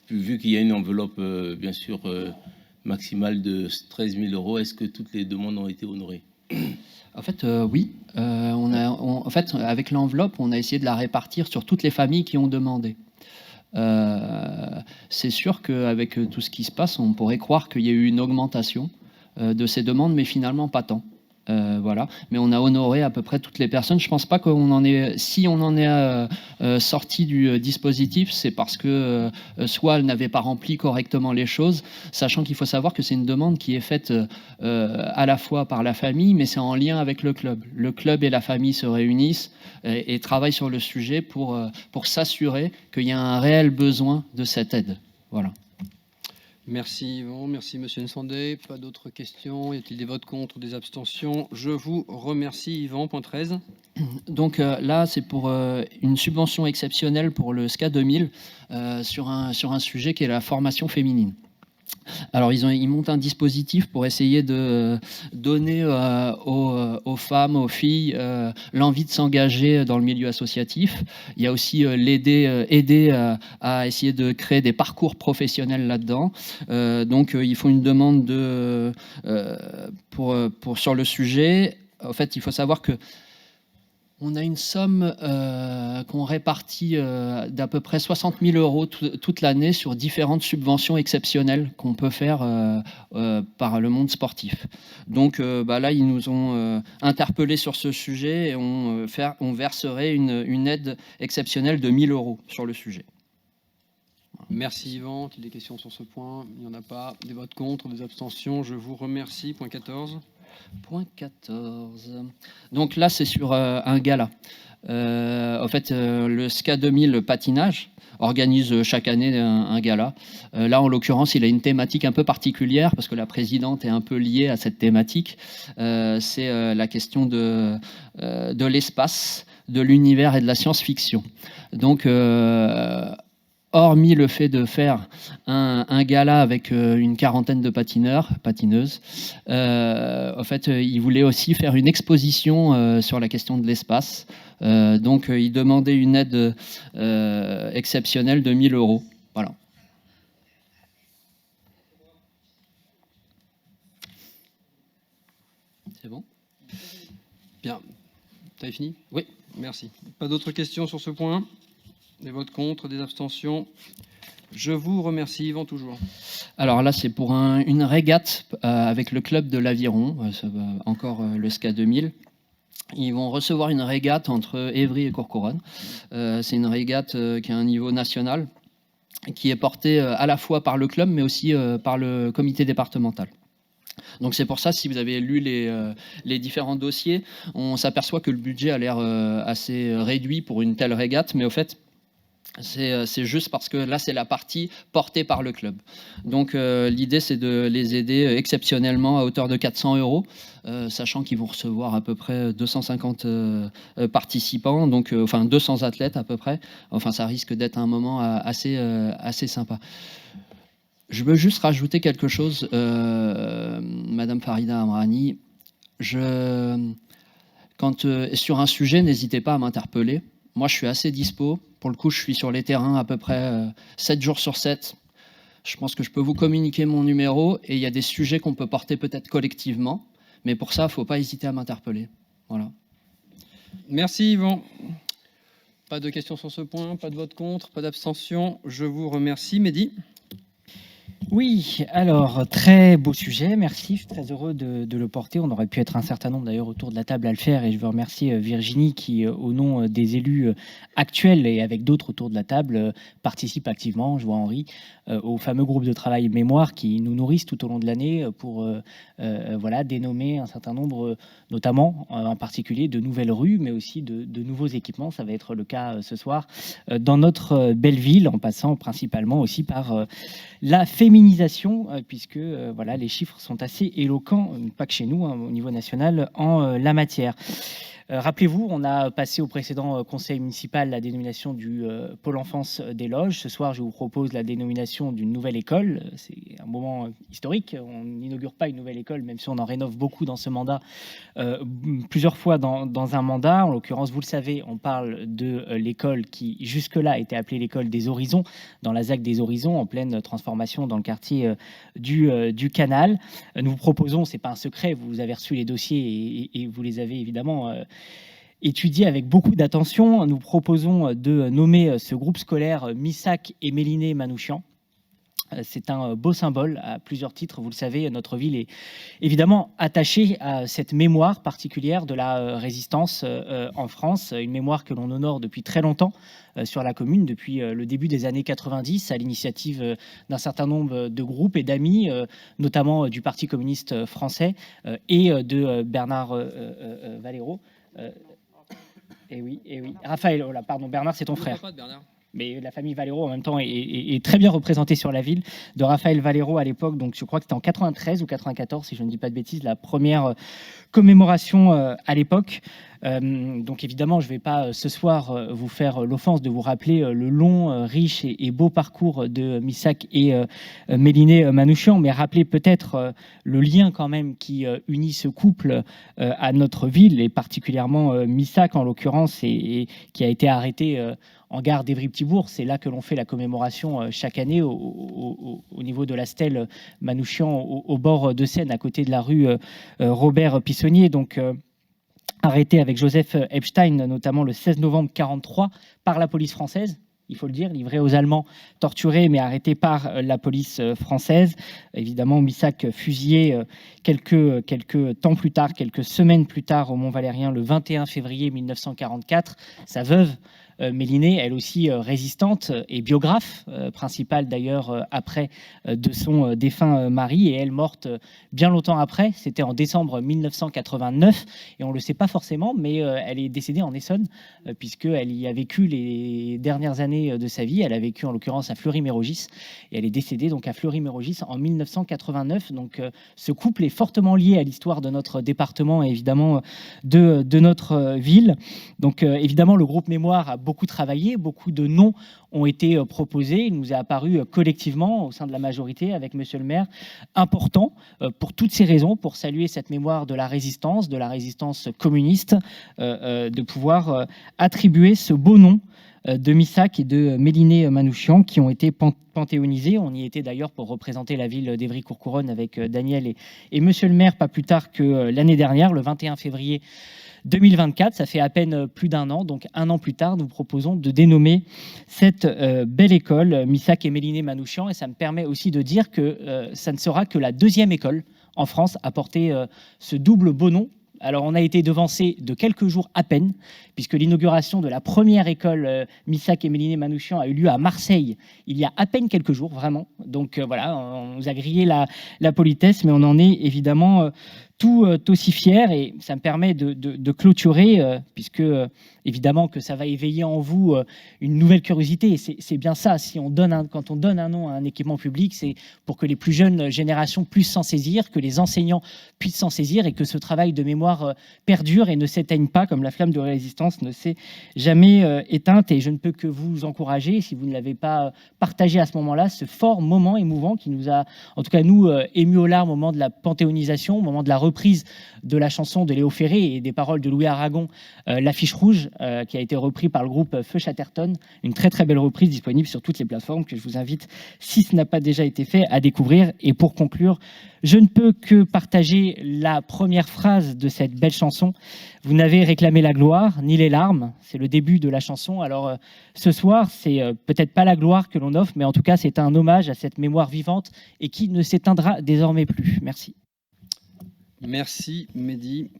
vu qu'il y a une enveloppe bien sûr maximale de 13 000 euros, est-ce que toutes les demandes ont été honorées? En fait, oui. En fait, avec l'enveloppe, on a essayé de la répartir sur toutes les familles qui ont demandé. C'est sûr qu'avec tout ce qui se passe, on pourrait croire qu'il y a eu une augmentation de ces demandes, mais finalement pas tant. Voilà, mais on a honoré à peu près toutes les personnes. Je pense pas qu'on en ait, si on en est sorti du dispositif, c'est parce que soit elle n'avait pas rempli correctement les choses, sachant qu'il faut savoir que c'est une demande qui est faite à la fois par la famille, mais c'est en lien avec le club. Le club et la famille se réunissent et travaillent sur le sujet pour s'assurer qu'il y a un réel besoin de cette aide. Voilà. Merci Yvan, merci Monsieur Nsondé. Pas d'autres questions? Y a-t-il des votes contre, des abstentions? Je vous remercie Yvan. Point 13. Donc là, c'est pour une subvention exceptionnelle pour le SCA 2000 sur un sujet qui est la formation féminine. Alors, ils montent un dispositif pour essayer de donner aux femmes, aux filles, l'envie de s'engager dans le milieu associatif. Il y a aussi aider à essayer de créer des parcours professionnels là-dedans. Donc, ils font une demande sur le sujet. En fait, il faut savoir que on a une somme qu'on répartit d'à peu près 60 000 euros toute l'année sur différentes subventions exceptionnelles qu'on peut faire par le monde sportif. Donc là, ils nous ont interpellés sur ce sujet et on verserait une aide exceptionnelle de 1 000 euros sur le sujet. Merci Yvan. Des questions sur ce point? Il n'y en a pas. Des votes contre, des abstentions? Je vous remercie. Point 14. Point 14. Donc là, c'est sur un gala. En fait, le SCA 2000 patinage organise chaque année un gala. Là, en l'occurrence, il a une thématique un peu particulière parce que la présidente est un peu liée à cette thématique. C'est la question de l'espace, de l'univers et de la science-fiction. Donc, hormis le fait de faire un gala avec une quarantaine de patineuses, en fait, il voulait aussi faire une exposition sur la question de l'espace. Donc, il demandait une aide exceptionnelle de 1 000 €. Voilà. C'est bon? Bien. Tu avais fini? Oui. Merci. Pas d'autres questions sur ce point? Des votes contre, des abstentions? Je vous remercie, Yvan, toujours. Alors là, c'est pour une régate avec le club de l'Aviron, encore le SCA 2000. Ils vont recevoir une régate entre Évry et Courcouronnes. C'est une régate qui a un niveau national, qui est portée à la fois par le club, mais aussi par le comité départemental. Donc c'est pour ça, si vous avez lu les différents dossiers, on s'aperçoit que le budget a l'air assez réduit pour une telle régate, mais au fait, c'est juste parce que là, c'est la partie portée par le club. Donc l'idée, c'est de les aider exceptionnellement à hauteur de 400 €, sachant qu'ils vont recevoir à peu près 250 participants, donc enfin 200 athlètes à peu près. Enfin, ça risque d'être un moment assez sympa. Je veux juste rajouter quelque chose, Madame Farida Amrani. Quand sur un sujet, n'hésitez pas à m'interpeller. Moi, je suis assez dispo. Pour le coup, je suis sur les terrains à peu près 7 jours sur 7. Je pense que je peux vous communiquer mon numéro et il y a des sujets qu'on peut porter peut-être collectivement. Mais pour ça, il ne faut pas hésiter à m'interpeller. Voilà. Merci, Yvan. Pas de questions sur ce point, pas de vote contre, pas d'abstention. Je vous remercie. Mehdi? Oui, alors, très beau sujet, merci, je suis très heureux de le porter. On aurait pu être un certain nombre d'ailleurs autour de la table à le faire et je veux remercier Virginie qui, au nom des élus actuels et avec d'autres autour de la table, participe activement, je vois Henri, au fameux groupe de travail mémoire qui nous nourrissent tout au long de l'année pour voilà, dénommer un certain nombre, notamment en particulier de nouvelles rues, mais aussi de nouveaux équipements. Ça va être le cas ce soir dans notre belle ville, en passant principalement aussi par la féminisation, puisque voilà, les chiffres sont assez éloquents, pas que chez nous, hein, au niveau national, en la matière. Rappelez-vous, on a passé au précédent conseil municipal la dénomination du pôle enfance des Loges. Ce soir, je vous propose la dénomination d'une nouvelle école. C'est un moment historique. On n'inaugure pas une nouvelle école, même si on en rénove beaucoup dans ce mandat, plusieurs fois dans un mandat. En l'occurrence, vous le savez, on parle de l'école qui, jusque-là, était appelée l'école des Horizons, dans la ZAC des Horizons, en pleine transformation dans le quartier du Canal. Nous vous proposons, c'est pas un secret, vous avez reçu les dossiers et vous les avez évidemment étudié avec beaucoup d'attention. Nous proposons de nommer ce groupe scolaire Missac et Méliné Manouchian. C'est un beau symbole à plusieurs titres. Vous le savez, notre ville est évidemment attachée à cette mémoire particulière de la résistance en France, une mémoire que l'on honore depuis très longtemps sur la commune, depuis le début des années 90, à l'initiative d'un certain nombre de groupes et d'amis, notamment du Parti communiste français et de Bernard Valero. Et oui, Raphaël, oh là, pardon, Bernard, c'est ton frère. Mais la famille Valero, en même temps, est très bien représentée sur la ville, de Raphaël Valero à l'époque. Donc, je crois que c'était en 93 ou 94, si je ne dis pas de bêtises, la première commémoration à l'époque. Donc, évidemment, je ne vais pas ce soir vous faire l'offense de vous rappeler le long, riche et beau parcours de Missac et Méliné Manouchian, mais rappeler peut-être le lien quand même qui unit ce couple à notre ville, et particulièrement Missac en l'occurrence, et qui a été arrêté en gare d'Évry-Petit-Bourg. C'est là que l'on fait la commémoration chaque année au niveau de la stèle Manouchian au bord de Seine, à côté de la rue Robert Pissonnier. Donc, arrêté avec Joseph Epstein, notamment le 16 novembre 1943, par la police française. Il faut le dire, livré aux Allemands, torturé, mais arrêté par la police française. Évidemment, Missac fusillé quelques temps plus tard, quelques semaines plus tard, au Mont-Valérien, le 21 février 1944. Sa veuve, Méliné, elle aussi résistante et biographe, principale d'ailleurs après de son défunt mari, et elle morte bien longtemps après, c'était en décembre 1989, et on ne le sait pas forcément, mais elle est décédée en Essonne, puisqu'elle y a vécu les dernières années de sa vie. Elle a vécu en l'occurrence à Fleury-Mérogis, et elle est décédée donc à Fleury-Mérogis en 1989. Donc ce couple est fortement lié à l'histoire de notre département et évidemment de notre ville. Donc évidemment, le groupe Mémoire a beaucoup travaillé, beaucoup de noms ont été proposés. Il nous est apparu collectivement au sein de la majorité avec Monsieur le maire important pour toutes ces raisons, pour saluer cette mémoire de la résistance communiste, de pouvoir attribuer ce beau nom de Missak et de Méliné Manouchian qui ont été panthéonisés. On y était d'ailleurs pour représenter la ville d'Évry-Courcouronnes avec Daniel et Monsieur le maire pas plus tard que l'année dernière, le 21 février 2024. Ça fait à peine plus d'un an, donc un an plus tard, nous proposons de dénommer cette belle école Missak et Méliné Manouchian, et ça me permet aussi de dire que ça ne sera que la deuxième école en France à porter ce double beau nom. Alors, on a été devancé de quelques jours à peine, puisque l'inauguration de la première école Missak et Méliné Manouchian a eu lieu à Marseille il y a à peine quelques jours, vraiment. Donc voilà, on nous a grillé la politesse, mais on en est évidemment tout aussi fiers, et ça me permet de clôturer, puisque évidemment que ça va éveiller en vous une nouvelle curiosité, et c'est bien ça. Si on donne quand on donne un nom à un équipement public, c'est pour que les plus jeunes générations puissent s'en saisir, que les enseignants puissent s'en saisir, et que ce travail de mémoire perdure et ne s'éteigne pas, comme la flamme de résistance ne s'est jamais éteinte. Et je ne peux que vous encourager, si vous ne l'avez pas partagé à ce moment-là, ce fort moment émouvant qui nous a, en tout cas nous, émus aux larmes au moment de la panthéonisation, au moment de la reprise de la chanson de Léo Ferré et des paroles de Louis Aragon, L'affiche rouge, qui a été repris par le groupe Feu Chatterton. Une très très belle reprise disponible sur toutes les plateformes que je vous invite, si ce n'a pas déjà été fait, à découvrir. Et pour conclure, je ne peux que partager la première phrase de cette belle chanson. Vous n'avez réclamé la gloire ni les larmes. C'est le début de la chanson. Alors ce soir, c'est peut-être pas la gloire que l'on offre, mais en tout cas, c'est un hommage à cette mémoire vivante et qui ne s'éteindra désormais plus. Merci. Merci Mehdi.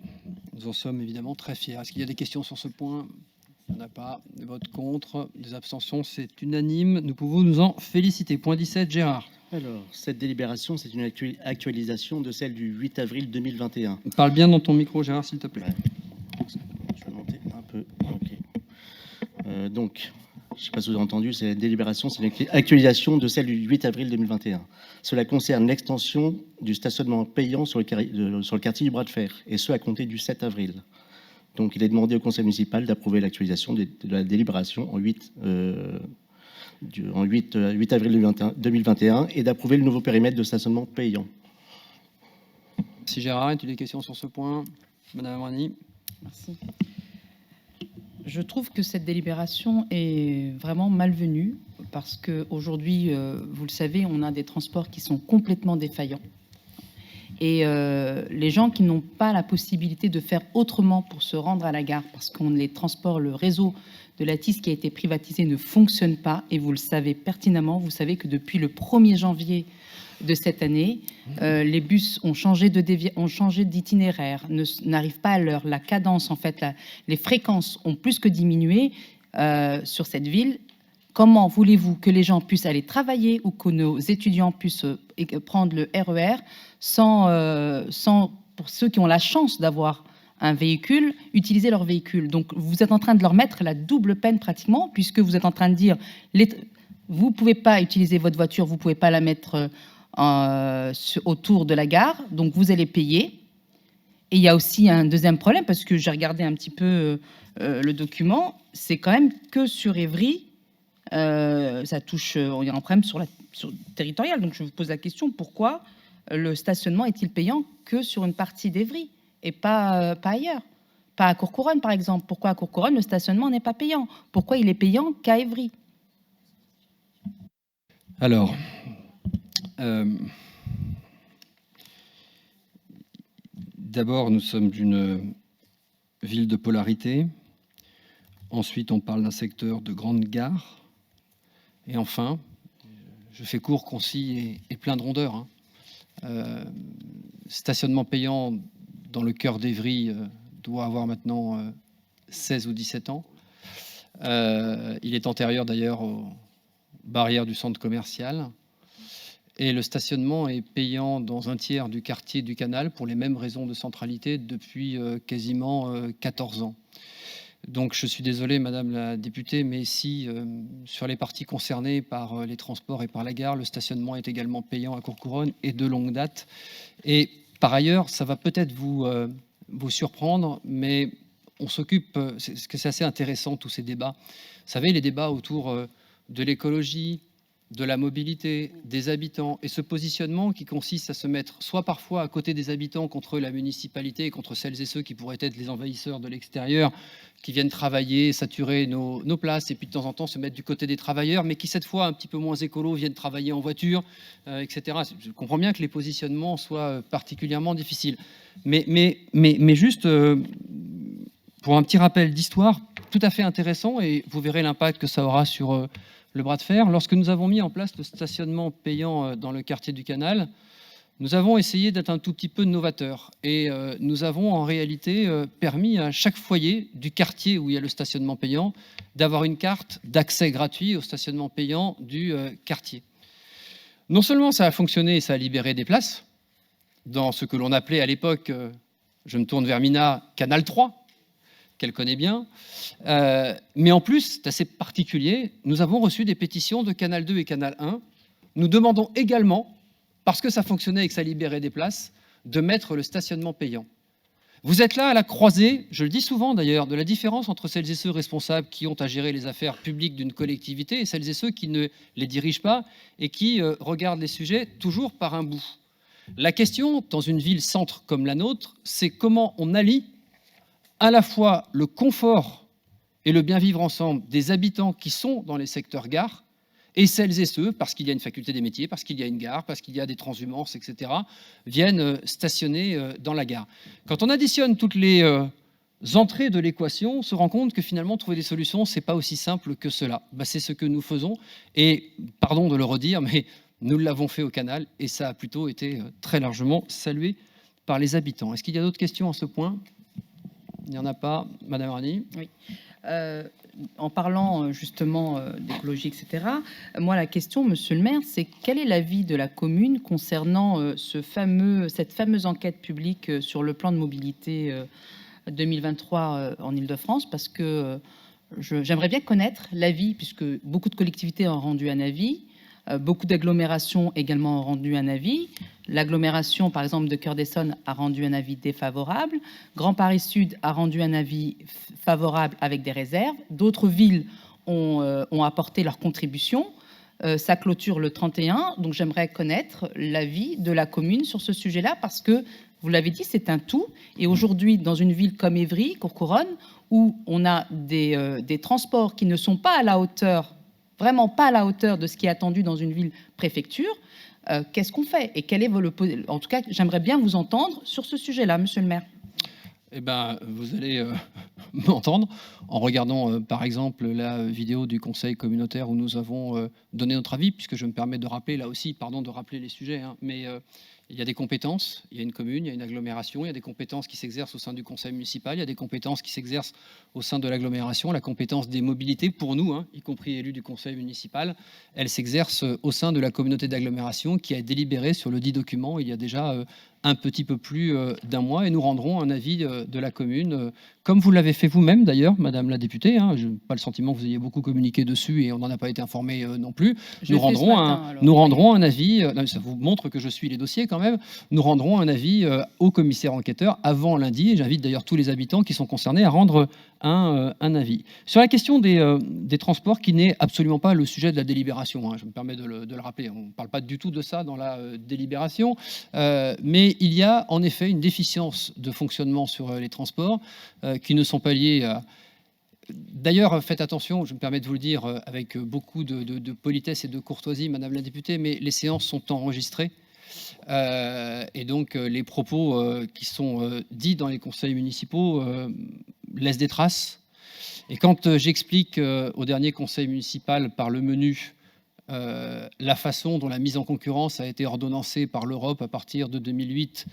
Nous en sommes évidemment très fiers. Est-ce qu'il y a des questions sur ce point? Il n'y en a pas. Des votes contre, des abstentions, c'est unanime. Nous pouvons nous en féliciter. Point 17, Gérard. Alors, cette délibération, c'est une actualisation de celle du 8 avril 2021. Parle bien dans ton micro, Gérard, s'il te plaît. Ouais. Je vais monter un peu. Ok. Donc, je ne sais pas si vous avez entendu, cette délibération, c'est une actualisation de celle du 8 avril 2021. Cela concerne l'extension du stationnement payant sur le quartier du Bras de Fer, et ce à compter du 7 avril. Donc, il est demandé au conseil municipal d'approuver l'actualisation de la délibération en 8 avril 2021 et d'approuver le nouveau périmètre de stationnement payant. Merci Gérard. As-tu des questions sur ce point? Madame Amrani. Merci. Je trouve que cette délibération est vraiment malvenue parce qu'aujourd'hui, vous le savez, on a des transports qui sont complètement défaillants. Et les gens qui n'ont pas la possibilité de faire autrement pour se rendre à la gare, parce qu'on les transports, le réseau de la TIS qui a été privatisé ne fonctionne pas, et vous le savez pertinemment, vous savez que depuis le 1er janvier de cette année, les bus ont changé d'itinéraire, n'arrivent pas à l'heure, la cadence, en fait, les fréquences ont plus que diminué sur cette ville. Comment voulez-vous que les gens puissent aller travailler ou que nos étudiants puissent prendre le RER sans, pour ceux qui ont la chance d'avoir un véhicule, utiliser leur véhicule? Donc vous êtes en train de leur mettre la double peine pratiquement, puisque vous êtes en train de dire, vous ne pouvez pas utiliser votre voiture, vous ne pouvez pas la mettre autour de la gare, donc vous allez payer. Et il y a aussi un deuxième problème, parce que j'ai regardé un petit peu le document, c'est quand même que sur Évry, ça touche, il y a un problème sur le territorial. Donc je vous pose la question, pourquoi le stationnement est-il payant que sur une partie d'Évry et pas ailleurs? Pas à Courcouronnes, par exemple. Pourquoi à Courcouronnes, le stationnement n'est pas payant? Pourquoi il est payant qu'à Évry? Alors, d'abord, nous sommes une ville de polarité. Ensuite, on parle d'un secteur de grande gare. Et enfin, je fais court, concis et plein de rondeur. Stationnement payant dans le cœur d'Évry doit avoir maintenant 16 ou 17 ans. Il est antérieur d'ailleurs aux barrières du centre commercial. Et le stationnement est payant dans un tiers du quartier du Canal pour les mêmes raisons de centralité depuis quasiment 14 ans. Donc je suis désolé, Madame la députée, mais si sur les parties concernées par les transports et par la gare, le stationnement est également payant à Courcouronnes et de longue date. Et par ailleurs, ça va peut-être vous surprendre, mais on s'occupe, c'est assez intéressant tous ces débats. Vous savez, les débats autour de l'écologie, de la mobilité, des habitants, et ce positionnement qui consiste à se mettre soit parfois à côté des habitants contre la municipalité et contre celles et ceux qui pourraient être les envahisseurs de l'extérieur, qui viennent travailler, saturer nos places, et puis de temps en temps se mettre du côté des travailleurs, mais qui cette fois, un petit peu moins écolo, viennent travailler en voiture, etc. Je comprends bien que les positionnements soient particulièrement difficiles. Mais juste pour un petit rappel d'histoire, tout à fait intéressant, et vous verrez l'impact que ça aura sur le bras de fer. Lorsque nous avons mis en place le stationnement payant dans le quartier du Canal, nous avons essayé d'être un tout petit peu novateurs. Et nous avons en réalité permis à chaque foyer du quartier où il y a le stationnement payant d'avoir une carte d'accès gratuit au stationnement payant du quartier. Non seulement ça a fonctionné et ça a libéré des places, dans ce que l'on appelait à l'époque, je me tourne vers Mina, Canal 3, qu'elle connaît bien. Mais en plus, c'est assez particulier, nous avons reçu des pétitions de Canal 2 et Canal 1. Nous demandons également, parce que ça fonctionnait et que ça libérait des places, de mettre le stationnement payant. Vous êtes là à la croisée, je le dis souvent d'ailleurs, de la différence entre celles et ceux responsables qui ont à gérer les affaires publiques d'une collectivité et celles et ceux qui ne les dirigent pas et qui regardent les sujets toujours par un bout. La question, dans une ville-centre comme la nôtre, c'est comment on allie à la fois le confort et le bien vivre ensemble des habitants qui sont dans les secteurs gares et celles et ceux, parce qu'il y a une faculté des métiers, parce qu'il y a une gare, parce qu'il y a des transhumances, etc., viennent stationner dans la gare. Quand on additionne toutes les entrées de l'équation, on se rend compte que finalement, trouver des solutions, ce n'est pas aussi simple que cela. C'est ce que nous faisons et, pardon de le redire, mais nous l'avons fait au Canal et ça a plutôt été très largement salué par les habitants. Est-ce qu'il y a d'autres questions à ce point ? Il n'y en a pas. Madame Rani. Oui. En parlant justement d'écologie, etc., moi, la question, monsieur le maire, c'est quel est l'avis de la commune concernant cette fameuse enquête publique sur le plan de mobilité 2023 en Île-de-France, parce que j'aimerais bien connaître l'avis, puisque beaucoup de collectivités ont rendu un avis, beaucoup d'agglomérations également ont rendu un avis. L'agglomération, par exemple, de Cœur-d'Essonne a rendu un avis défavorable. Grand Paris Sud a rendu un avis favorable avec des réserves. D'autres villes ont apporté leur contribution. Ça clôture le 31. Donc, j'aimerais connaître l'avis de la commune sur ce sujet-là parce que, vous l'avez dit, c'est un tout. Et aujourd'hui, dans une ville comme Évry, Courcouronnes, où on a des transports qui ne sont pas à la hauteur, vraiment pas à la hauteur de ce qui est attendu dans une ville-préfecture, qu'est-ce qu'on fait? Et quel est en tout cas, j'aimerais bien vous entendre sur ce sujet-là, monsieur le maire. Eh bien, vous allez m'entendre en regardant, par exemple, la vidéo du conseil communautaire où nous avons donné notre avis, puisque je me permets de rappeler, là aussi, pardon de rappeler les sujets, hein, mais il y a des compétences, il y a une commune, il y a une agglomération, il y a des compétences qui s'exercent au sein du conseil municipal, il y a des compétences qui s'exercent au sein de l'agglomération. La compétence des mobilités, pour nous, hein, y compris élus du conseil municipal, elle s'exerce au sein de la communauté d'agglomération qui a délibéré sur le dit document il y a déjà un petit peu plus d'un mois, et nous rendrons un avis de la commune, comme vous l'avez fait vous-même d'ailleurs, Madame la députée. Hein, je n'ai pas le sentiment que vous ayez beaucoup communiqué dessus et on n'en a pas été informé non plus. Nous rendrons un avis, ça vous montre que je suis les dossiers quand même, nous rendrons un avis au commissaire enquêteur avant lundi, et j'invite d'ailleurs tous les habitants qui sont concernés à rendre un avis. Sur la question des transports, qui n'est absolument pas le sujet de la délibération, hein, je me permets de le rappeler, on ne parle pas du tout de ça dans la délibération, mais il y a en effet une déficience de fonctionnement sur les transports qui ne sont pas liés à... D'ailleurs, faites attention, je me permets de vous le dire avec beaucoup de politesse et de courtoisie, Madame la députée, mais les séances sont enregistrées. Et donc les propos qui sont dits dans les conseils municipaux laissent des traces. Et quand j'explique au dernier conseil municipal par le menu la façon dont la mise en concurrence a été ordonnancée par l'Europe à partir de 2008,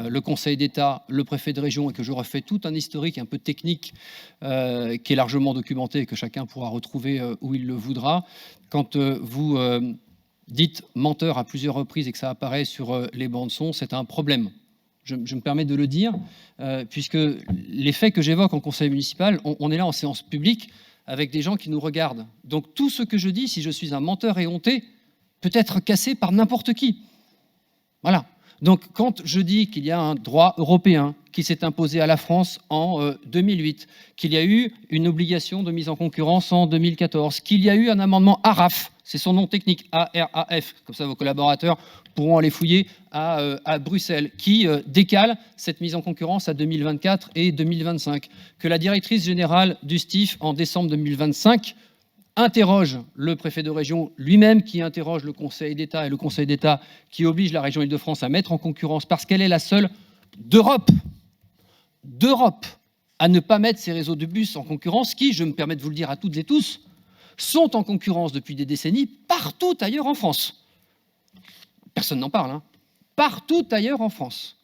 le Conseil d'État, le préfet de région, et que je refais tout un historique un peu technique qui est largement documenté et que chacun pourra retrouver où il le voudra. Quand vous dites menteur à plusieurs reprises et que ça apparaît sur les bancs de son, c'est un problème. Je me permets de le dire, puisque les faits que j'évoque en conseil municipal, on est là en séance publique avec des gens qui nous regardent. Donc tout ce que je dis, si je suis un menteur éhonté, peut être cassé par n'importe qui. Voilà. Donc quand je dis qu'il y a un droit européen qui s'est imposé à la France en 2008, qu'il y a eu une obligation de mise en concurrence en 2014, qu'il y a eu un amendement ARAF, c'est son nom technique, ARAF, comme ça vos collaborateurs pourront aller fouiller à Bruxelles, qui décale cette mise en concurrence à 2024 et 2025, que la directrice générale du STIF en décembre 2025 interroge le préfet de région lui-même, qui interroge le Conseil d'État, et le Conseil d'État qui oblige la région Île-de-France à mettre en concurrence, parce qu'elle est la seule d'Europe à ne pas mettre ces réseaux de bus en concurrence, qui, je me permets de vous le dire à toutes et tous, sont en concurrence depuis des décennies partout ailleurs en France. Personne n'en parle, hein. Partout ailleurs en France.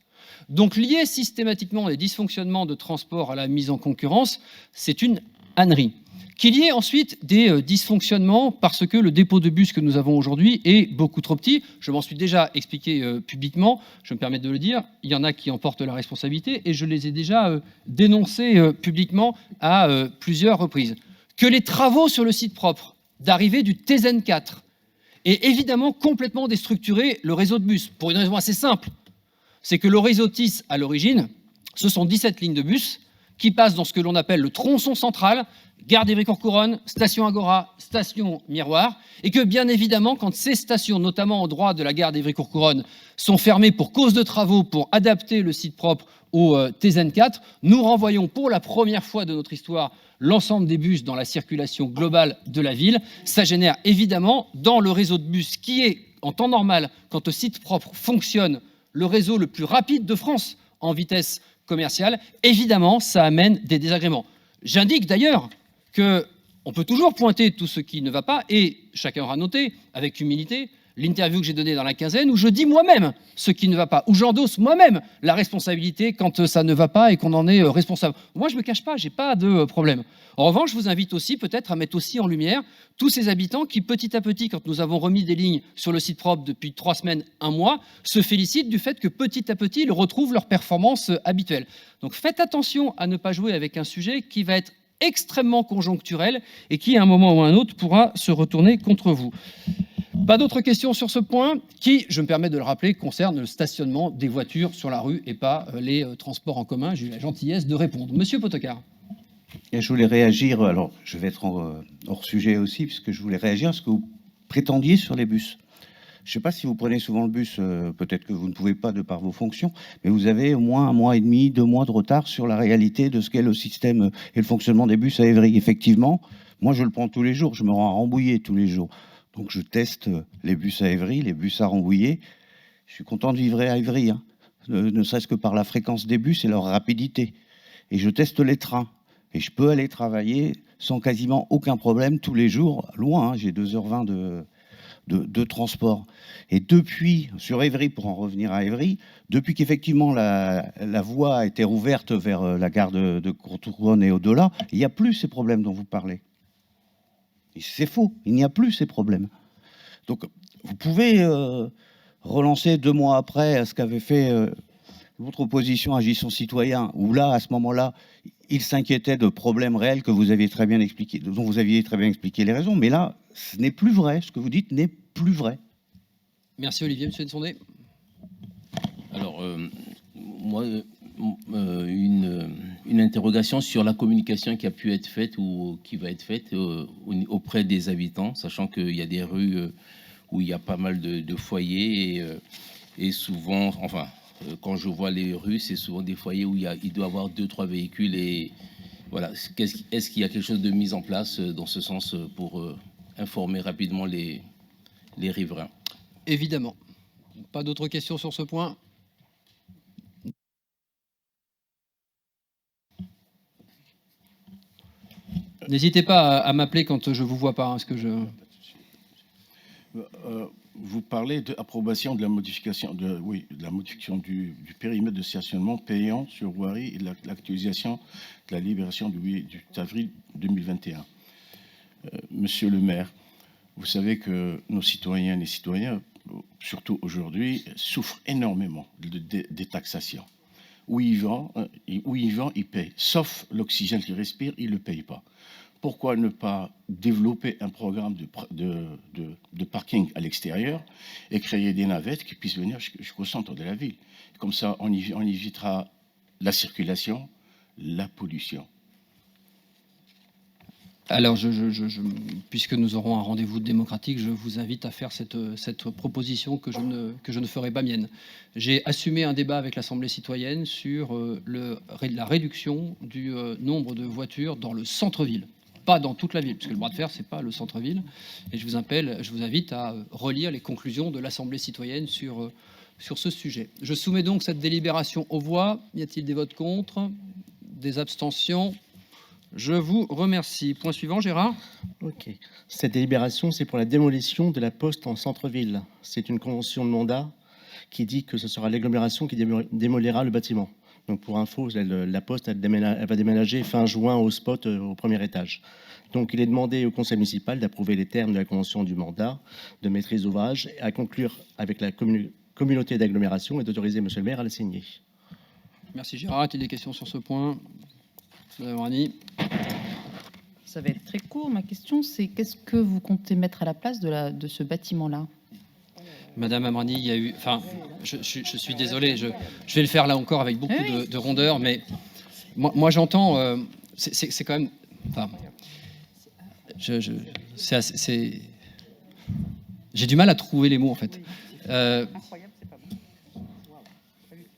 Donc lier systématiquement les dysfonctionnements de transport à la mise en concurrence, c'est une ânerie. Qu'il y ait ensuite des dysfonctionnements parce que le dépôt de bus que nous avons aujourd'hui est beaucoup trop petit. Je m'en suis déjà expliqué publiquement, je me permets de le dire, il y en a qui en portent la responsabilité et je les ai déjà dénoncés publiquement à plusieurs reprises. Que les travaux sur le site propre d'arrivée du TZN 4 aient évidemment complètement déstructuré le réseau de bus, pour une raison assez simple, c'est que le réseau TIS, à l'origine, ce sont 17 lignes de bus qui passent dans ce que l'on appelle le tronçon central, gare d'Évry-Courcouronnes, station Agora, station Miroir, et que bien évidemment, quand ces stations, notamment en droit de la gare d'Évry-Courcouronnes, sont fermées pour cause de travaux, pour adapter le site propre au TZN 4, nous renvoyons pour la première fois de notre histoire l'ensemble des bus dans la circulation globale de la ville. Ça génère évidemment, dans le réseau de bus qui est, en temps normal, quand le site propre fonctionne, le réseau le plus rapide de France en vitesse commerciale, évidemment, ça amène des désagréments. J'indique d'ailleurs qu'on peut toujours pointer tout ce qui ne va pas, et chacun aura noté, avec humilité, l'interview que j'ai donnée dans la quinzaine, où je dis moi-même ce qui ne va pas, où j'endosse moi-même la responsabilité quand ça ne va pas et qu'on en est responsable. Moi, je ne me cache pas, je n'ai pas de problème. En revanche, je vous invite aussi peut-être à mettre aussi en lumière tous ces habitants qui, petit à petit, quand nous avons remis des lignes sur le site propre depuis 3 semaines, 1 mois, se félicitent du fait que petit à petit, ils retrouvent leur performance habituelle. Donc faites attention à ne pas jouer avec un sujet qui va être extrêmement conjoncturel et qui, à un moment ou à un autre, pourra se retourner contre vous. Pas d'autres questions sur ce point qui, je me permets de le rappeler, concerne le stationnement des voitures sur la rue et pas les transports en commun. J'ai eu la gentillesse de répondre. Monsieur Potokar. Et je voulais réagir, alors je vais être hors sujet aussi, puisque je voulais réagir à ce que vous prétendiez sur les bus. Je ne sais pas si vous prenez souvent le bus, peut-être que vous ne pouvez pas de par vos fonctions, mais vous avez au moins 1 mois et demi, 2 mois de retard sur la réalité de ce qu'est le système et le fonctionnement des bus à Évry. Effectivement, moi je le prends tous les jours, je me rends à Rambouillet tous les jours. Donc je teste les bus à Évry, les bus à Rambouillet. Je suis content de vivre à Évry, hein, ne serait-ce que par la fréquence des bus et leur rapidité. Et je teste les trains. Et je peux aller travailler sans quasiment aucun problème tous les jours, loin, hein, j'ai 2h20 de transport. Et depuis, sur Évry, pour en revenir à Évry, depuis qu'effectivement la voie a été rouverte vers la gare de Courtouronne et au-delà, il n'y a plus ces problèmes dont vous parlez. Et c'est faux, il n'y a plus ces problèmes. Donc vous pouvez relancer 2 mois après ce qu'avait fait votre opposition Agissons Citoyens, où là, à ce moment-là, il s'inquiétait de problèmes réels que vous aviez très bien expliqués, dont vous aviez très bien expliqué les raisons. Mais là, ce n'est plus vrai. Ce que vous dites n'est plus vrai. Merci Olivier. Monsieur Nsondé. Alors, moi, une interrogation sur la communication qui a pu être faite ou qui va être faite auprès des habitants, sachant qu'il y a des rues où il y a pas mal de foyers et souvent, enfin, quand je vois les rues, c'est souvent des foyers où il doit y avoir 2-3 véhicules et voilà. Est-ce qu'il y a quelque chose de mis en place dans ce sens pour informer rapidement les riverains? Évidemment. Pas d'autres questions sur ce point? N'hésitez pas à m'appeler quand je vous vois pas, hein, parce que je... Vous parlez d'approbation de la modification, de la modification du périmètre de stationnement payant sur voirie et de l'actualisation de la libération du 8 avril 2021. Monsieur le maire, vous savez que nos citoyennes et citoyens, surtout aujourd'hui, souffrent énormément des taxations. Où ils vendent, ils payent. Sauf l'oxygène qu'ils respirent, ils ne le payent pas. Pourquoi ne pas développer un programme de parking à l'extérieur et créer des navettes qui puissent venir jusqu'au centre de la ville? Comme ça, on évitera la circulation, la pollution. Alors, puisque nous aurons un rendez-vous démocratique, je vous invite à faire cette proposition que je ne ferai pas mienne. J'ai assumé un débat avec l'Assemblée citoyenne sur la réduction du nombre de voitures dans le centre-ville. Pas dans toute la ville, parce que le bras de fer, c'est pas le centre-ville. Et je vous invite à relire les conclusions de l'Assemblée citoyenne sur ce sujet. Je soumets donc cette délibération aux voix. Y a-t-il des votes contre? Des abstentions? Je vous remercie. Point suivant, Gérard. Ok. Cette délibération, c'est pour la démolition de la poste en centre-ville. C'est une convention de mandat qui dit que ce sera l'agglomération qui démolira le bâtiment. Donc pour info, la poste, elle va déménager fin juin au spot au premier étage. Donc il est demandé au conseil municipal d'approuver les termes de la convention du mandat de maîtrise d'ouvrage à conclure avec la communauté d'agglomération et d'autoriser monsieur le maire à la signer. Merci Gérard. A-t-il des questions sur ce point? Madame Rani. Ça va être très court. Ma question, c'est qu'est-ce que vous comptez mettre à la place de ce bâtiment-là? Madame Amrani, il y a eu... Enfin, je suis désolé, je vais le faire là encore avec beaucoup de rondeur, mais moi j'entends... c'est quand même... Enfin, j'ai du mal à trouver les mots, en fait.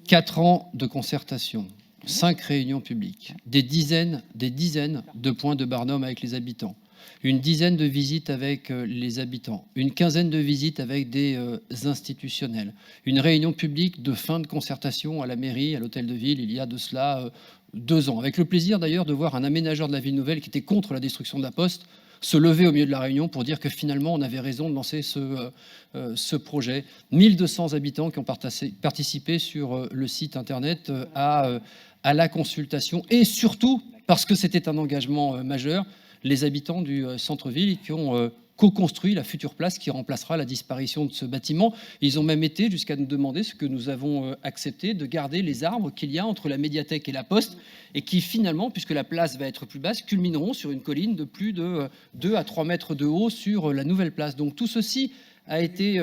4 ans de concertation, 5 réunions publiques, des dizaines de points de Barnum avec les habitants, une dizaine de visites avec les habitants, une quinzaine de visites avec des institutionnels, une réunion publique de fin de concertation à la mairie, à l'hôtel de ville, il y a de cela 2 ans. Avec le plaisir d'ailleurs de voir un aménageur de la ville nouvelle qui était contre la destruction de la Poste se lever au milieu de la réunion pour dire que finalement on avait raison de lancer ce projet. 1200 habitants qui ont participé sur le site internet à la consultation et surtout, parce que c'était un engagement majeur, les habitants du centre-ville qui ont co-construit la future place qui remplacera la disparition de ce bâtiment. Ils ont même été jusqu'à nous demander, ce que nous avons accepté, de garder les arbres qu'il y a entre la médiathèque et la poste et qui finalement, puisque la place va être plus basse, culmineront sur une colline de plus de 2 à 3 mètres de haut sur la nouvelle place. Donc tout ceci a été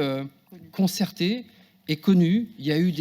concerté et connu. Il y a eu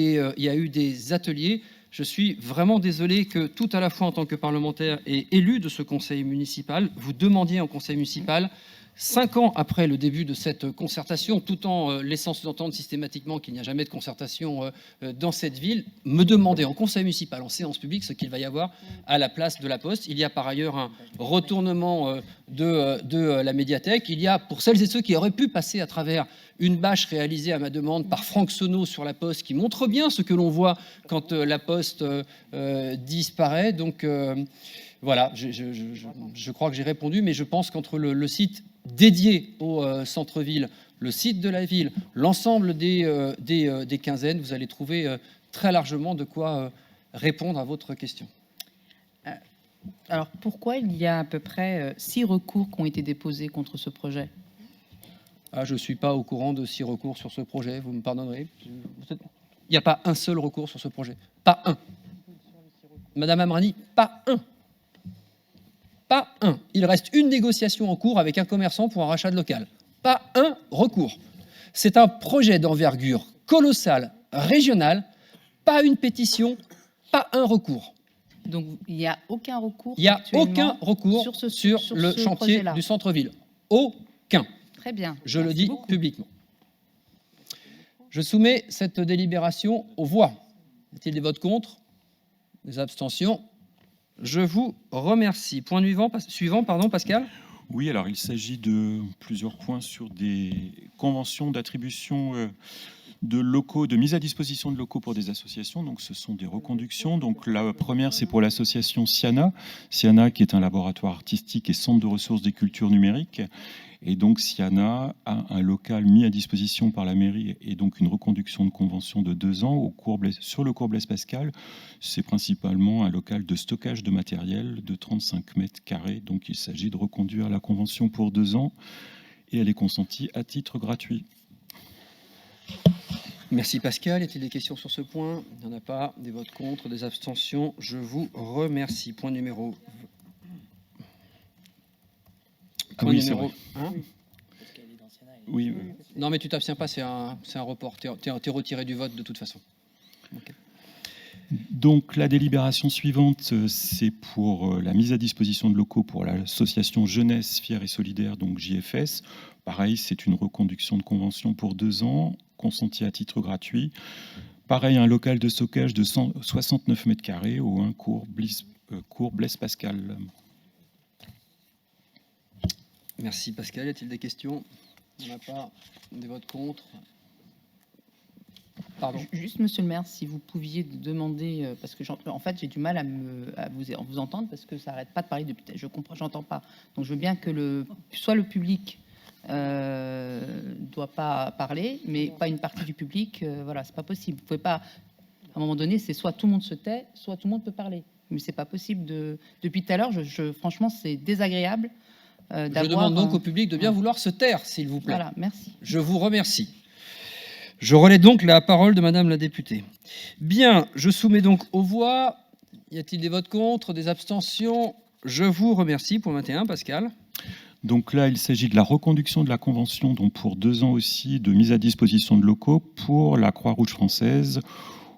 des ateliers. Je suis vraiment désolé que tout à la fois en tant que parlementaire et élu de ce conseil municipal, vous demandiez en conseil municipal, 5 ans après le début de cette concertation, tout en laissant sous-entendre systématiquement qu'il n'y a jamais de concertation dans cette ville, me demander en conseil municipal, en séance publique, ce qu'il va y avoir à la place de la Poste. Il y a par ailleurs un retournement de la médiathèque. Il y a, pour celles et ceux qui auraient pu passer à travers une bâche réalisée à ma demande par Franck Sonneau sur la Poste, qui montre bien ce que l'on voit quand la Poste disparaît. Donc voilà, je crois que j'ai répondu, mais je pense qu'entre le site dédié au centre-ville, le site de la ville, l'ensemble des quinzaines, vous allez trouver très largement de quoi répondre à votre question. Alors pourquoi il y a à peu près 6 recours qui ont été déposés contre ce projet? Je ne suis pas au courant de 6 recours sur ce projet, vous me pardonnerez. Il n'y a pas un seul recours sur ce projet. Pas un. Madame Amrani, pas un. Pas un. Il reste une négociation en cours avec un commerçant pour un rachat de local. Pas un recours. C'est un projet d'envergure colossale, régionale, pas une pétition, pas un recours. Donc il n'y a aucun recours? Il n'y a aucun recours sur le chantier du centre-ville. Aucun. Très bien. Je le dis publiquement. Je soumets cette délibération aux voix. Y a-t-il des votes contre? Des abstentions? Je vous remercie. Point suivant, Pascal. Oui, alors il s'agit de plusieurs points sur des conventions d'attribution de locaux, de mise à disposition de locaux pour des associations. Donc ce sont des reconductions. Donc la première, c'est pour l'association Siana. Siana, qui est un laboratoire artistique et centre de ressources des cultures numériques. Et donc Siana a un local mis à disposition par la mairie et donc une reconduction de convention de 2 ans sur le cours Blaise Pascal. C'est principalement un local de stockage de matériel de 35 mètres carrés. Donc il s'agit de reconduire la convention pour 2 ans et elle est consentie à titre gratuit. Merci Pascal. Y a-t-il des questions sur ce point? Il n'y en a pas. Des votes contre, des abstentions. Je vous remercie. Point numéro... Ah oui, c'est vrai. Oui. Non, mais tu t'abstiens pas, c'est un report. T'es retiré du vote de toute façon. Okay. Donc la délibération suivante, c'est pour la mise à disposition de locaux pour l'association Jeunesse Fière et Solidaire, donc JFS. Pareil, c'est une reconduction de convention pour 2 ans, consentie à titre gratuit. Pareil, un local de stockage de 69 mètres carrés au 1 cours Blaise Pascal. Merci Pascal. Y a-t-il des questions? Il n'y en a pas. Des votes contre? Pardon. Juste, monsieur le maire, si vous pouviez demander, parce que en fait, j'ai du mal à vous entendre parce que ça n'arrête pas de parler depuis. Je comprends, j'entends pas. Donc, je veux bien que soit le public doit pas parler, mais pas une partie du public. Voilà, c'est pas possible. Vous pouvez pas. À un moment donné, c'est soit tout le monde se tait, soit tout le monde peut parler. Mais c'est pas possible. Depuis tout à l'heure, franchement, c'est désagréable. Je demande donc au public de bien vouloir se taire, s'il vous plaît. Voilà, merci. Je vous remercie. Je relais donc la parole de Madame la députée. Bien, je soumets donc aux voix. Y a-t-il des votes contre, des abstentions? Je vous remercie. Point 21, Pascal. Donc là, il s'agit de la reconduction de la convention, donc pour 2 ans aussi, de mise à disposition de locaux pour la Croix-Rouge française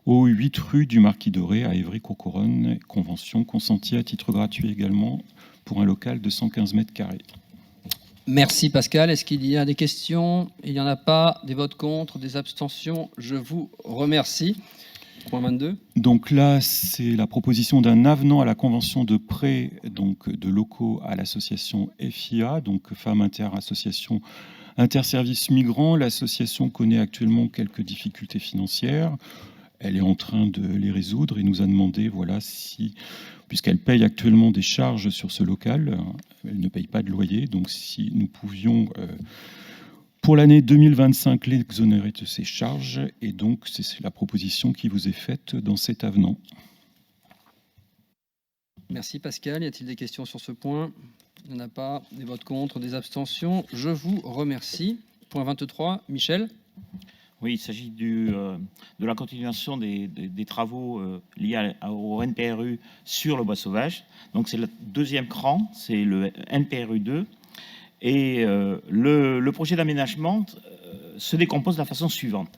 au 8 rue du Marquis Doré à Évry-Courcouronnes. Convention consentie à titre gratuit également pour un local de 115 mètres carrés. Merci Pascal. Est-ce qu'il y a des questions? Il n'y en a pas. Des votes contre, des abstentions? Je vous remercie. Point 22. Donc là, c'est la proposition d'un avenant à la convention de prêt donc, de locaux à l'association FIA, donc Femmes Inter-Association Interservices Migrants. L'association connaît actuellement quelques difficultés financières. Elle est en train de les résoudre et nous a demandé, voilà, puisqu'elle paye actuellement des charges sur ce local, elle ne paye pas de loyer, donc si nous pouvions, pour l'année 2025, l'exonérer de ces charges, et donc c'est la proposition qui vous est faite dans cet avenant. Merci Pascal. Y a-t-il des questions sur ce point? Il n'y en a pas. Des votes contre, des abstentions? Je vous remercie. Point 23, Michel. Oui, il s'agit de la continuation des travaux liés au NPRU sur le bois sauvage. Donc c'est le deuxième cran, c'est le NPRU 2. Et le projet d'aménagement se décompose de la façon suivante.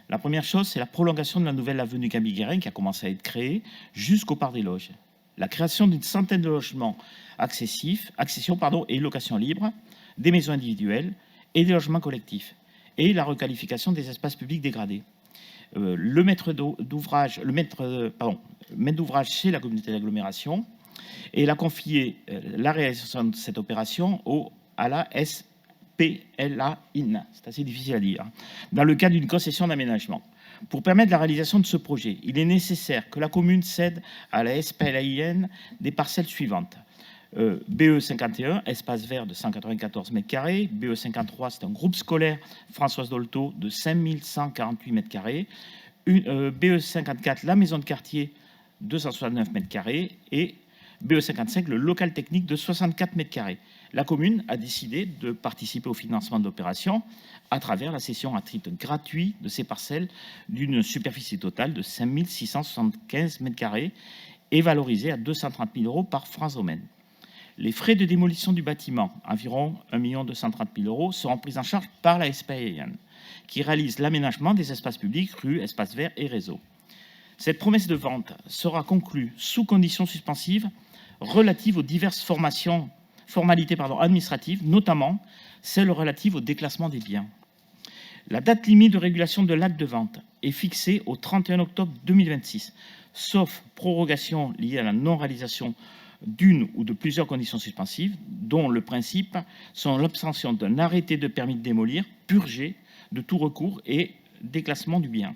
La première chose, c'est la prolongation de la nouvelle avenue Camille Guérin qui a commencé à être créée jusqu'au Parc des Loges. La création d'une centaine de logements accession et location libre, des maisons individuelles et des logements collectifs. Et la requalification des espaces publics dégradés. Le maître d'ouvrage, c'est la communauté d'agglomération, et il a confié la réalisation de cette opération à la SPLA IN, c'est assez difficile à dire, dans le cadre d'une concession d'aménagement. Pour permettre la réalisation de ce projet, il est nécessaire que la commune cède à la SPLA IN des parcelles suivantes. BE 51, espace vert de 194 mètres carrés. BE 53, c'est un groupe scolaire Françoise Dolto de 5148 mètres carrés. BE 54, la maison de quartier, 269 mètres carrés. Et BE 55, le local technique de 64 mètres carrés. La commune a décidé de participer au financement de l'opération à travers la cession à titre gratuit de ces parcelles d'une superficie totale de 5675 mètres carrés et valorisée à 230 000 € par France Domaine. Les frais de démolition du bâtiment, environ 1 230 000 €, seront pris en charge par la SPIN, qui réalise l'aménagement des espaces publics, rues, espaces verts et réseaux. Cette promesse de vente sera conclue sous conditions suspensives relatives aux diverses formalités administratives, notamment celles relatives au déclassement des biens. La date limite de régulation de l'acte de vente est fixée au 31 octobre 2026, sauf prorogation liée à la non-réalisation d'une ou de plusieurs conditions suspensives, dont le principe sont l'obtention d'un arrêté de permis de démolir, purgé de tout recours et déclassement du bien.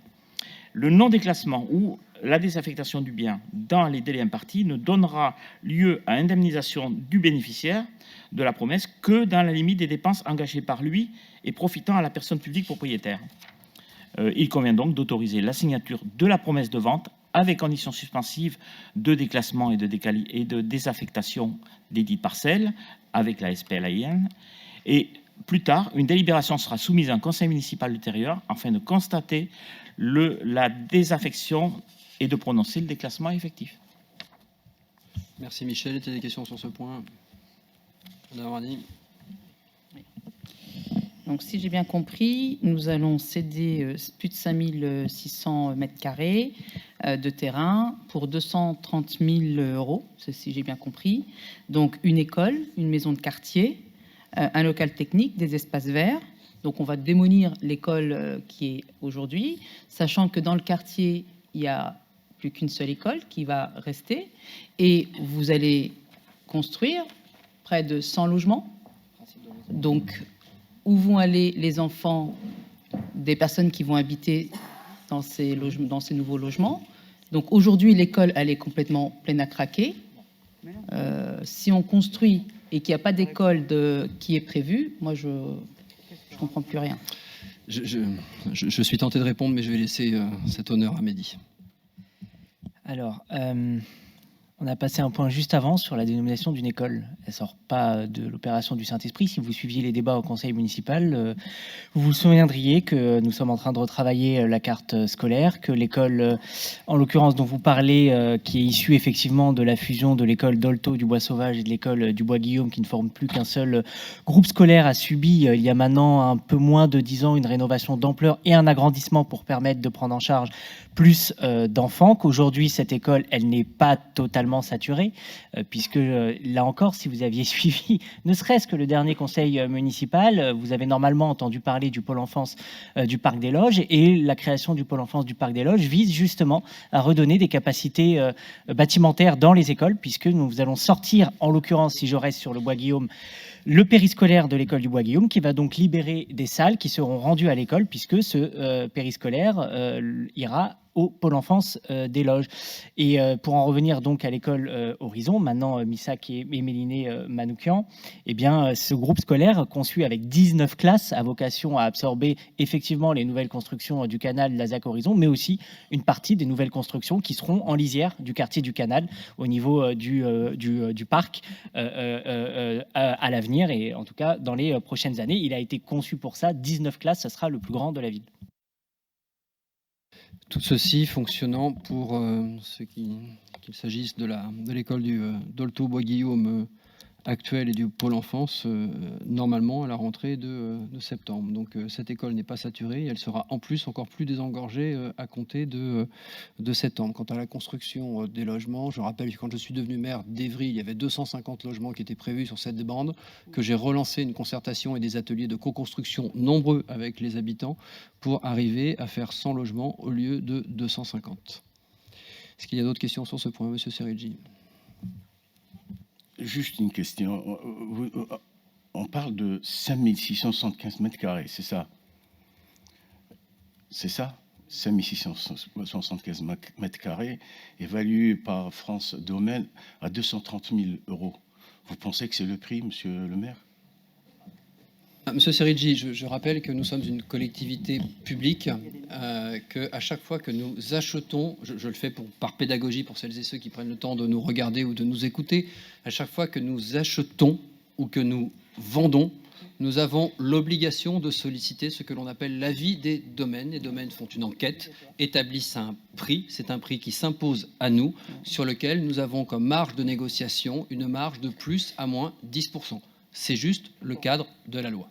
Le non-déclassement ou la désaffectation du bien dans les délais impartis ne donnera lieu à indemnisation du bénéficiaire de la promesse que dans la limite des dépenses engagées par lui et profitant à la personne publique propriétaire. Il convient donc d'autoriser la signature de la promesse de vente avec conditions suspensives de déclassement et de désaffectation des dites parcelles avec la SPLAIN. Et plus tard, une délibération sera soumise à un conseil municipal ultérieur afin de constater la désaffection et de prononcer le déclassement effectif. Merci Michel. Est-il des questions sur ce point? Madame Rani. Donc, si j'ai bien compris, nous allons céder plus de 5600 mètres carrés de terrain pour 230 000 euros, si j'ai bien compris. Donc, une école, une maison de quartier, un local technique, des espaces verts. Donc, on va démolir l'école qui est aujourd'hui, sachant que dans le quartier, il n'y a plus qu'une seule école qui va rester. Et vous allez construire près de 100 logements. Donc, où vont aller les enfants des personnes qui vont habiter dans ces nouveaux logements? Donc aujourd'hui, l'école, elle est complètement pleine à craquer. Si on construit et qu'il n'y a pas d'école qui est prévue, moi, je ne comprends plus rien. Je suis tenté de répondre, mais je vais laisser cet honneur à Mehdi. Alors, on a passé un point juste avant sur la dénomination d'une école. Elle ne sort pas de l'opération du Saint-Esprit. Si vous suiviez les débats au conseil municipal, vous vous souviendriez que nous sommes en train de retravailler la carte scolaire, que l'école, en l'occurrence dont vous parlez, qui est issue effectivement de la fusion de l'école d'Olto du Bois Sauvage et de l'école du Bois Guillaume, qui ne forment plus qu'un seul groupe scolaire, a subi il y a maintenant un peu moins de 10 ans une rénovation d'ampleur et un agrandissement pour permettre de prendre en charge plus d'enfants, qu'aujourd'hui cette école, elle n'est pas totalement saturée, puisque là encore, si vous aviez suivi ne serait-ce que le dernier conseil municipal, vous avez normalement entendu parler du pôle enfance du Parc des Loges, et la création du pôle enfance du Parc des Loges vise justement à redonner des capacités bâtimentaires dans les écoles, puisque nous allons sortir, en l'occurrence, si je reste sur le Bois Guillaume, le périscolaire de l'école du Bois Guillaume, qui va donc libérer des salles qui seront rendues à l'école, puisque ce périscolaire ira au pôle enfance des Loges. Et pour en revenir donc à l'école Horizon, maintenant Missak et Méliné Manoukian, eh bien, ce groupe scolaire conçu avec 19 classes a vocation à absorber effectivement les nouvelles constructions du canal de la ZAC Horizon, mais aussi une partie des nouvelles constructions qui seront en lisière du quartier du canal au niveau du parc à l'avenir, et en tout cas dans les prochaines années. Il a été conçu pour ça, 19 classes, ça sera le plus grand de la ville. Tout ceci fonctionnant pour qu'il s'agisse de l'école d'Olto Bois Guillaume actuelle et du pôle enfance, normalement à la rentrée de septembre. Donc cette école n'est pas saturée, elle sera en plus encore plus désengorgée à compter de septembre. Quant à la construction des logements, je rappelle que quand je suis devenu maire d'Évry, il y avait 250 logements qui étaient prévus sur cette bande, que j'ai relancé une concertation et des ateliers de co-construction nombreux avec les habitants pour arriver à faire 100 logements au lieu de 250. Est-ce qu'il y a d'autres questions sur ce point, Monsieur Serigi? Juste une question. On parle de 5675 mètres carrés, c'est ça? C'est ça? 5675 mètres carrés, évalué par France Domaine à 230 000 euros. Vous pensez que c'est le prix, monsieur le maire? Monsieur Serigi, je rappelle que nous sommes une collectivité publique, qu'à chaque fois que nous achetons, je le fais par pédagogie pour celles et ceux qui prennent le temps de nous regarder ou de nous écouter, à chaque fois que nous achetons ou que nous vendons, nous avons l'obligation de solliciter ce que l'on appelle l'avis des domaines. Les domaines font une enquête, établissent un prix, c'est un prix qui s'impose à nous, sur lequel nous avons comme marge de négociation une marge de plus à moins 10%. C'est juste le cadre de la loi.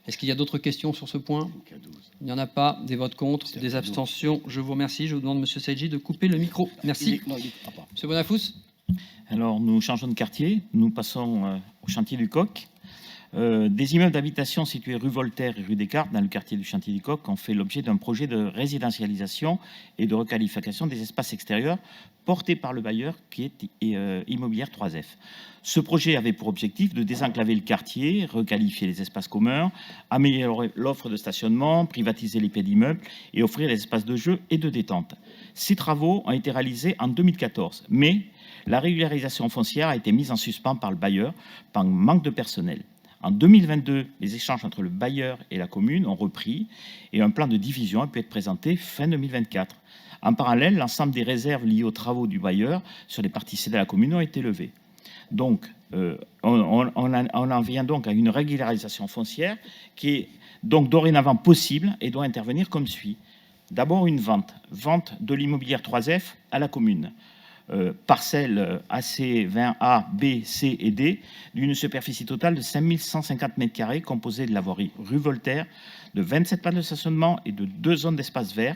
Est-ce qu'il y a d'autres questions sur ce point? Il n'y en a pas. Des votes contre, des abstentions. Je vous remercie. Je vous demande, Monsieur Saïdji, de couper le micro. Merci. Monsieur Bonafous. Alors, nous changeons de quartier. Nous passons au chantier du Coq. Des immeubles d'habitation situés rue Voltaire et rue Descartes, dans le quartier du Chantier-du-Coq, ont fait l'objet d'un projet de résidentialisation et de requalification des espaces extérieurs porté par le bailleur qui est Immobilière 3F. Ce projet avait pour objectif de désenclaver le quartier, requalifier les espaces communs, améliorer l'offre de stationnement, privatiser les pieds d'immeubles et offrir des espaces de jeu et de détente. Ces travaux ont été réalisés en 2014, mais la régularisation foncière a été mise en suspens par le bailleur par manque de personnel. En 2022, les échanges entre le bailleur et la commune ont repris et un plan de division a pu être présenté fin 2024. En parallèle, l'ensemble des réserves liées aux travaux du bailleur sur les parties cédées à la commune ont été levées. Donc, on en vient donc à une régularisation foncière qui est donc dorénavant possible et doit intervenir comme suit. D'abord, une vente de l'immobilière 3F à la commune. Parcelle AC 20A, B, C et D, d'une superficie totale de 5150 m², composée de la voirie rue Voltaire, de 27 places de stationnement et de 2 zones d'espace vert,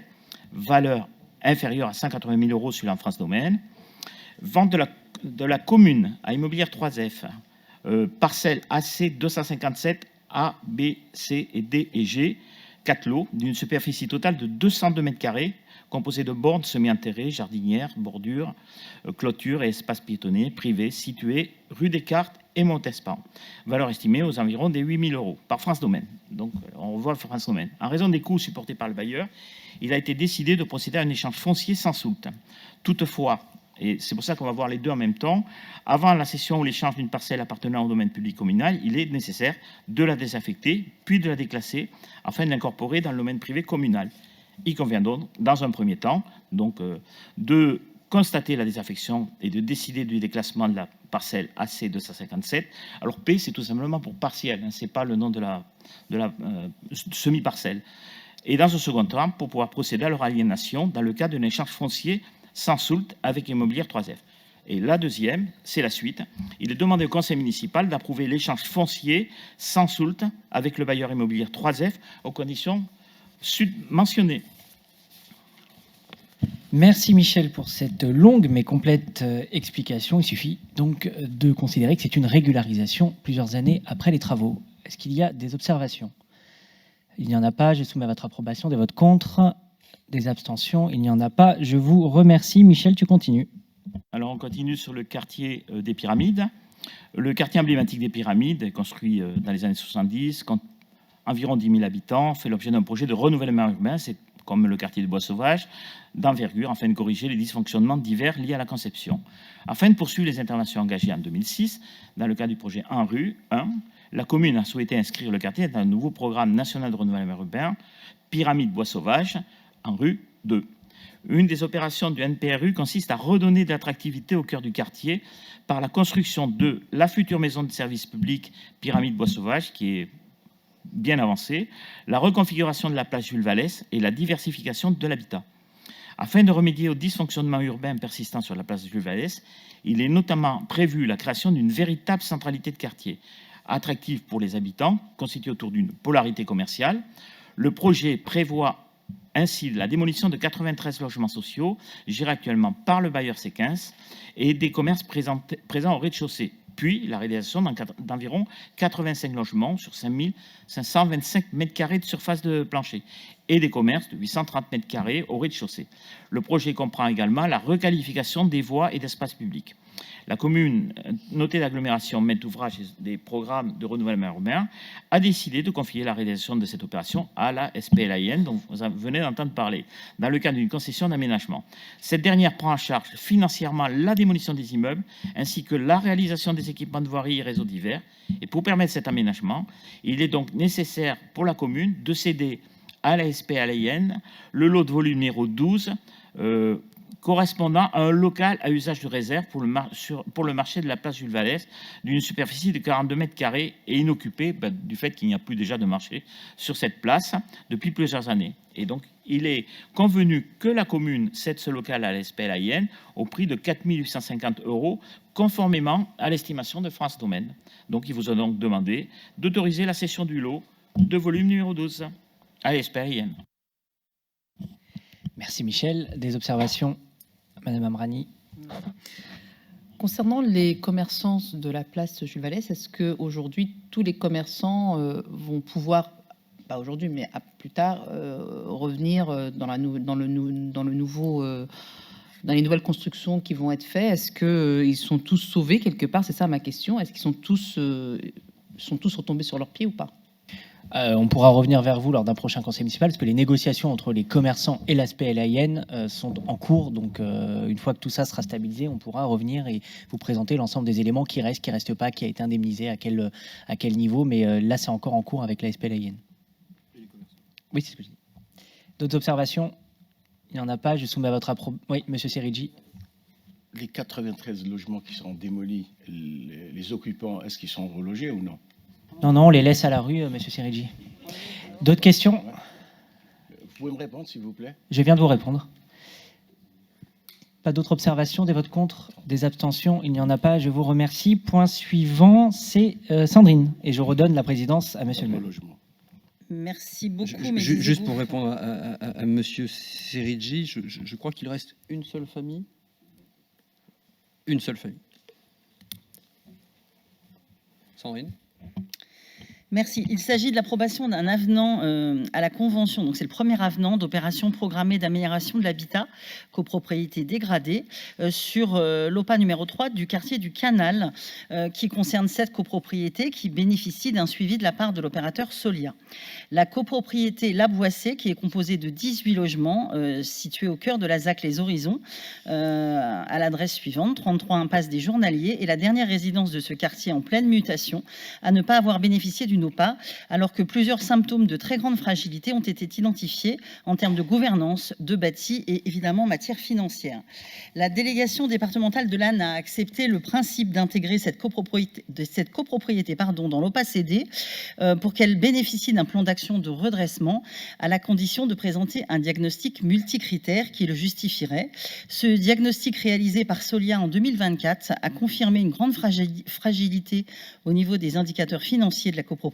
valeur inférieure à 180 000 € sur l'Enfance Domaine. Vente de la commune à Immobilière 3F, parcelle AC 257, A, B, C et D et G, 4 lots, d'une superficie totale de 202 m², composé de bornes semi-enterrées, jardinières, bordures, clôtures et espaces piétonniers privés situés rue Descartes et Montespan. Valeur estimée aux environs des 8 000 € par France Domaine. Donc, on voit France Domaine. En raison des coûts supportés par le bailleur, il a été décidé de procéder à un échange foncier sans soult. Toutefois, et c'est pour ça qu'on va voir les deux en même temps, avant la cession ou l'échange d'une parcelle appartenant au domaine public communal, il est nécessaire de la désaffecter, puis de la déclasser, afin de l'incorporer dans le domaine privé communal. Il convient donc, dans un premier temps, de constater la désaffection et de décider du déclassement de la parcelle AC 257. Alors P, c'est tout simplement pour partiel, hein, ce n'est pas le nom de la semi-parcelle. Et dans un second temps, pour pouvoir procéder à leur aliénation dans le cadre d'un échange foncier sans soult avec Immobilière 3F. Et la deuxième, c'est la suite. Il est demandé au conseil municipal d'approuver l'échange foncier sans soult avec le bailleur Immobilière 3F aux conditions mentionnées. Merci Michel pour cette longue mais complète explication. Il suffit donc de considérer que c'est une régularisation plusieurs années après les travaux. Est-ce qu'il y a des observations? Il n'y en a pas. Je soumets à votre approbation. Des votes contre? Des abstentions? Il n'y en a pas. Je vous remercie. Michel, tu continues. Alors on continue sur le quartier des Pyramides. Le quartier emblématique des Pyramides, construit dans les années 70, compte environ 10 000 habitants, fait l'objet d'un projet de renouvellement urbain, c'est comme le quartier de Bois-Sauvage, d'envergure, afin de corriger les dysfonctionnements divers liés à la conception. Afin de poursuivre les interventions engagées en 2006, dans le cadre du projet En Rue 1, la commune a souhaité inscrire le quartier dans un nouveau programme national de renouvellement urbain, Pyramide Bois-Sauvage, En Rue 2. Une des opérations du NPRU consiste à redonner de l'attractivité au cœur du quartier par la construction de la future maison de service public Pyramide Bois-Sauvage, qui est bien avancée, la reconfiguration de la place Jules Vallès et la diversification de l'habitat. Afin de remédier aux dysfonctionnements urbains persistants sur la place Jules Vallès, il est notamment prévu la création d'une véritable centralité de quartier, attractive pour les habitants, constituée autour d'une polarité commerciale. Le projet prévoit ainsi la démolition de 93 logements sociaux, gérés actuellement par le bailleur C15, et des commerces présents au rez-de-chaussée, puis la réalisation d'environ 85 logements sur 5525 m² de surface de plancher, et des commerces de 830 m² au rez-de-chaussée. Le projet comprend également la requalification des voies et d'espaces publics. La commune, notée d'agglomération, maître d'ouvrage des programmes de renouvellement urbain, a décidé de confier la réalisation de cette opération à la SPLAIN, dont vous venez d'entendre parler, dans le cadre d'une concession d'aménagement. Cette dernière prend en charge financièrement la démolition des immeubles, ainsi que la réalisation des équipements de voirie et réseaux divers. Et pour permettre cet aménagement, il est donc nécessaire pour la commune de céder à la SPLAIN le lot de volume numéro 12, correspondant à un local à usage de réserve pour le marché de la place Jules Vallès, d'une superficie de 42 m² et inoccupé du fait qu'il n'y a plus déjà de marché sur cette place depuis plusieurs années. Et donc, il est convenu que la commune cède ce local à la SPLAIN au prix de 4 850 €, conformément à l'estimation de France Domaine. Donc, ils vous ont donc demandé d'autoriser la cession du lot de volume numéro 12 à la SPLAIN. Merci Michel. Des observations? Madame Amrani. Concernant les commerçants de la place Jules Vallès, est-ce qu'aujourd'hui, tous les commerçants vont pouvoir, pas aujourd'hui, mais plus tard, revenir dans les nouvelles constructions qui vont être faites? Est-ce qu'ils sont tous sauvés quelque part? C'est ça ma question. Est-ce qu'ils sont tous retombés sur leurs pieds ou pas? On pourra revenir vers vous lors d'un prochain conseil municipal, parce que les négociations entre les commerçants et l'aspect LAN sont en cours. Donc, une fois que tout ça sera stabilisé, on pourra revenir et vous présenter l'ensemble des éléments qui restent pas, qui a été indemnisé, à quel niveau. Mais là, c'est encore en cours avec l'ASP LAN. Oui, c'est ce que je dis. D'autres observations? Il n'y en a pas. Je soumets à votre approbation. Oui, Monsieur Serigi. Les 93 logements qui seront démolis, les occupants, est-ce qu'ils sont relogés ou non? Non, on les laisse à la rue, Monsieur Serigi. D'autres questions? Vous pouvez me répondre, s'il vous plaît? Je viens de vous répondre. Pas d'autres observations, des votes contre, des abstentions? Il n'y en a pas, je vous remercie. Point suivant, c'est Sandrine. Et je redonne la présidence à Monsieur le maire. Merci beaucoup. Juste pour répondre à Monsieur Serigi, je crois qu'il reste une seule famille. Une seule famille. Sandrine? Merci. Il s'agit de l'approbation d'un avenant à la Convention. Donc, c'est le premier avenant d'opération programmée d'amélioration de l'habitat, copropriété dégradée, sur l'OPA numéro 3 du quartier du Canal, qui concerne 7 copropriétés qui bénéficient d'un suivi de la part de l'opérateur Solia. La copropriété La Boissée, qui est composée de 18 logements situés au cœur de la ZAC Les Horizons, à l'adresse suivante, 33 impasse des Journaliers, est la dernière résidence de ce quartier en pleine mutation à ne pas avoir bénéficié d'une OPA, alors que plusieurs symptômes de très grande fragilité ont été identifiés en termes de gouvernance, de bâti et évidemment en matière financière. La délégation départementale de l'Aisne a accepté le principe d'intégrer cette copropriété dans l'OPA-CD pour qu'elle bénéficie d'un plan d'action de redressement à la condition de présenter un diagnostic multicritère qui le justifierait. Ce diagnostic réalisé par Solia en 2024 a confirmé une grande fragilité au niveau des indicateurs financiers de la copropriété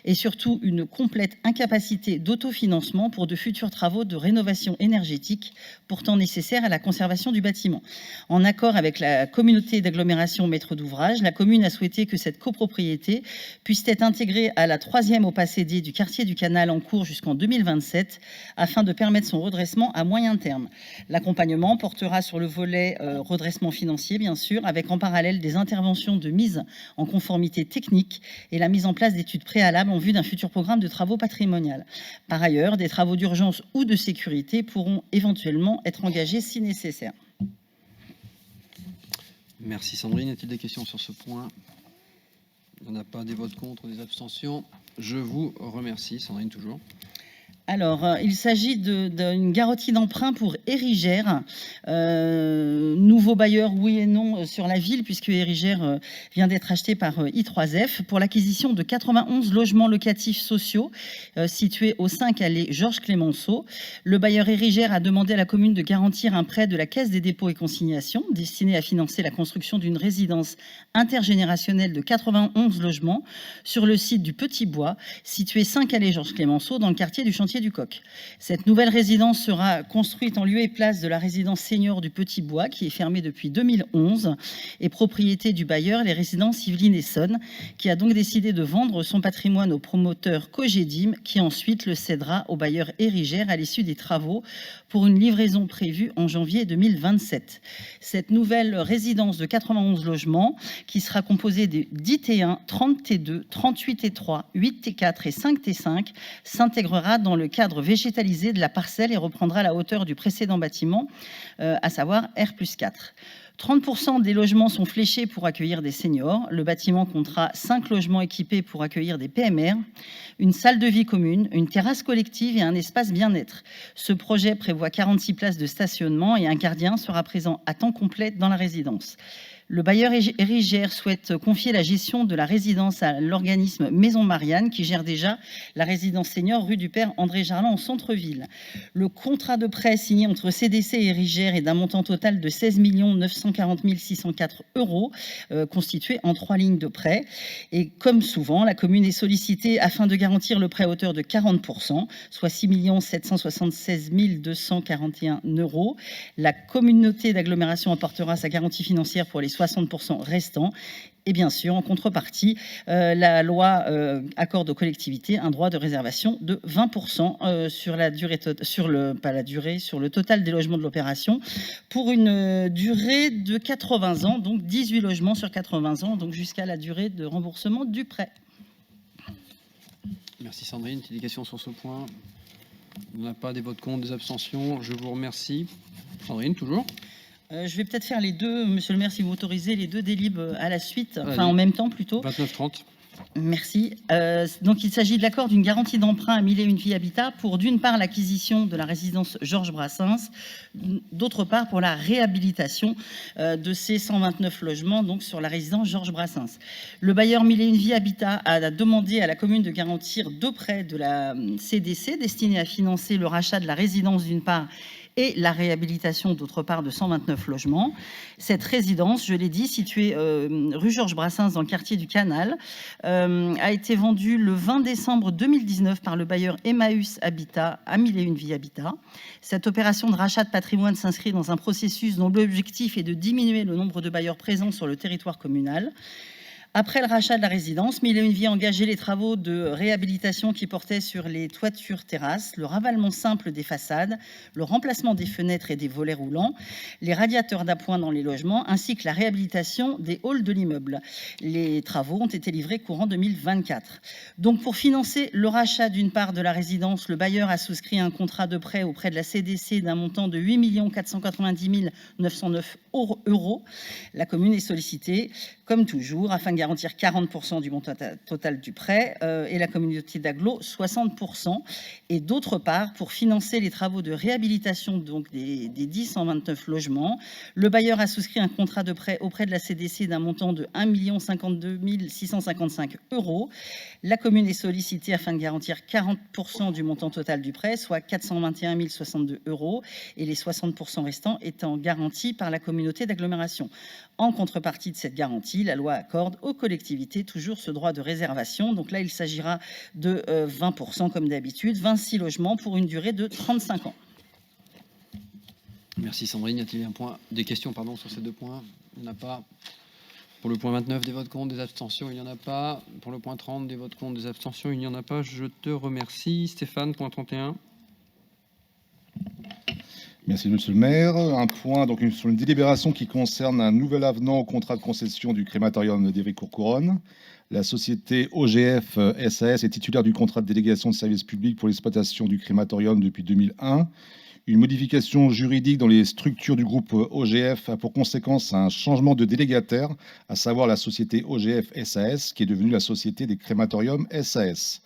et surtout une complète incapacité d'autofinancement pour de futurs travaux de rénovation énergétique pourtant nécessaires à la conservation du bâtiment. En accord avec la communauté d'agglomération maître d'ouvrage, la commune a souhaité que cette copropriété puisse être intégrée à la 3e OPA CD du quartier du Canal en cours jusqu'en 2027 afin de permettre son redressement à moyen terme. L'accompagnement portera sur le volet redressement financier, bien sûr, avec en parallèle des interventions de mise en conformité technique et la mise en place d'études préalables en vue d'un futur programme de travaux patrimonial. Par ailleurs, des travaux d'urgence ou de sécurité pourront éventuellement être engagés si nécessaire. Merci Sandrine. Y a-t-il des questions sur ce point? Il n'y en a pas. Des votes contre, des abstentions? Je vous remercie. Sandrine, toujours. Alors, il s'agit d'une garantie d'emprunt pour Érigère, nouveau bailleur, oui et non, sur la ville, puisque Érigère vient d'être acheté par I3F, pour l'acquisition de 91 logements locatifs sociaux situés au 5 allées Georges Clémenceau. Le bailleur Érigère a demandé à la commune de garantir un prêt de la Caisse des dépôts et consignations destiné à financer la construction d'une résidence intergénérationnelle de 91 logements sur le site du Petit Bois, situé 5 allées Georges Clémenceau, dans le quartier du Chantier du Coq. Cette nouvelle résidence sera construite en lieu et place de la résidence senior du Petit Bois, qui est fermée depuis 2011 et propriété du bailleur, les résidences Yveline Essonne, qui a donc décidé de vendre son patrimoine au promoteur Cogedim, qui ensuite le cédera au bailleur Érigère à l'issue des travaux pour une livraison prévue en janvier 2027. Cette nouvelle résidence de 91 logements, qui sera composée de 10 T1, 30 T2, 38 T3, 8 T4 et 5 T5, s'intégrera dans le cadre végétalisé de la parcelle et reprendra la hauteur du précédent bâtiment, à savoir R+4. 30% des logements sont fléchés pour accueillir des seniors. Le bâtiment comptera 5 logements équipés pour accueillir des PMR, une salle de vie commune, une terrasse collective et un espace bien-être. Ce projet prévoit 46 places de stationnement et un gardien sera présent à temps complet dans la résidence. Le bailleur Érigère souhaite confier la gestion de la résidence à l'organisme Maison Marianne, qui gère déjà la résidence senior rue du Père André Jarlan au centre-ville. Le contrat de prêt signé entre CDC et Érigère est d'un montant total de 16 940 604 €, constitué en 3 lignes de prêt. Et comme souvent, la commune est sollicitée afin de garantir le prêt à hauteur de 40%, soit 6 776 241 €. La communauté d'agglomération apportera sa garantie financière pour les 60% restants. Et bien sûr, en contrepartie, la loi accorde aux collectivités un droit de réservation de 20% sur le total des logements de l'opération, pour une durée de 80 ans, donc 18 logements sur 80 ans, donc jusqu'à la durée de remboursement du prêt. Merci Sandrine. Des questions sur ce point? On n'a pas des votes contre, des abstentions. Je vous remercie. Sandrine, toujours? Je vais peut-être faire les deux, monsieur le maire, si vous autorisez, les deux délibs à la suite, enfin Allez. en même temps plutôt. 29-30. Merci. Donc il s'agit de l'accord d'une garantie d'emprunt à 1001 Vie Habitat pour, d'une part, l'acquisition de la résidence Georges Brassens, d'autre part pour la réhabilitation de ces 129 logements donc sur la résidence Georges Brassens. Le bailleur 1001 Vie Habitat a demandé à la commune de garantir 2 prêts de la CDC destinés à financer le rachat de la résidence d'une part et la réhabilitation d'autre part de 129 logements. Cette résidence, je l'ai dit, située rue Georges Brassens dans le quartier du Canal, a été vendue le 20 décembre 2019 par le bailleur Emmaüs Habitat à 1001 Vie Habitat. Cette opération de rachat de patrimoine s'inscrit dans un processus dont l'objectif est de diminuer le nombre de bailleurs présents sur le territoire communal. Après le rachat de la résidence, 1001 Vie a engagé les travaux de réhabilitation qui portaient sur les toitures terrasses, le ravalement simple des façades, le remplacement des fenêtres et des volets roulants, les radiateurs d'appoint dans les logements, ainsi que la réhabilitation des halls de l'immeuble. Les travaux ont été livrés courant 2024. Donc pour financer le rachat d'une part de la résidence, le bailleur a souscrit un contrat de prêt auprès de la CDC d'un montant de 8 490 909 €. La commune est sollicitée, comme toujours, afin de garantir 40% du montant total du prêt et la communauté d'agglo 60%. Et d'autre part, pour financer les travaux de réhabilitation donc des 129 logements, le bailleur a souscrit un contrat de prêt auprès de la CDC d'un montant de 1 052 655 €. La commune est sollicitée afin de garantir 40% du montant total du prêt, soit 421 062 €, et les 60% restants étant garantis par la communauté d'agglomération. En contrepartie de cette garantie, la loi accorde aux collectivités toujours ce droit de réservation. Donc là, il s'agira de 20% comme d'habitude, 26 logements pour une durée de 35 ans. Merci Sandrine. Y a-t-il des questions sur ces 2 points? Il n'y en a pas. Pour le point 29, des votes contre, des abstentions, il n'y en a pas. Pour le point 30, des votes contre, des abstentions, il n'y en a pas. Je te remercie. Stéphane, point 31. Merci, monsieur le maire. Un point sur une délibération qui concerne un nouvel avenant au contrat de concession du crématorium d'Évry-Courcouronnes. La société OGF SAS est titulaire du contrat de délégation de service public pour l'exploitation du crématorium depuis 2001. Une modification juridique dans les structures du groupe OGF a pour conséquence un changement de délégataire, à savoir la société OGF SAS, qui est devenue la société des crématoriums SAS.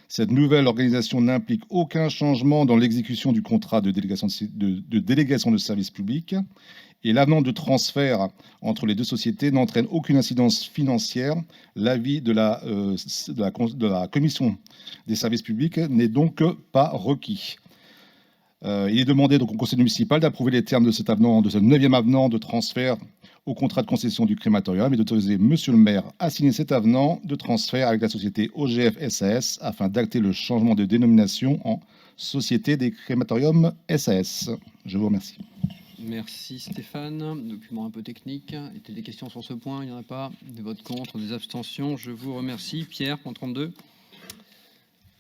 Cette nouvelle organisation n'implique aucun changement dans l'exécution du contrat de délégation de service public, et l'avenant de transfert entre les 2 sociétés n'entraîne aucune incidence financière. L'avis de la commission des services publics n'est donc pas requis. Il est demandé au conseil municipal d'approuver les termes de cet avenant, de ce 9e avenant de transfert au contrat de concession du crématorium, et d'autoriser monsieur le maire à signer cet avenant de transfert avec la société OGF SAS afin d'acter le changement de dénomination en Société des crématoriums SAS. Je vous remercie. Merci Stéphane. Document un peu technique. Était des questions sur ce point? Il n'y en a pas. Des votes contre, des abstentions. Je vous remercie. Pierre, point 32.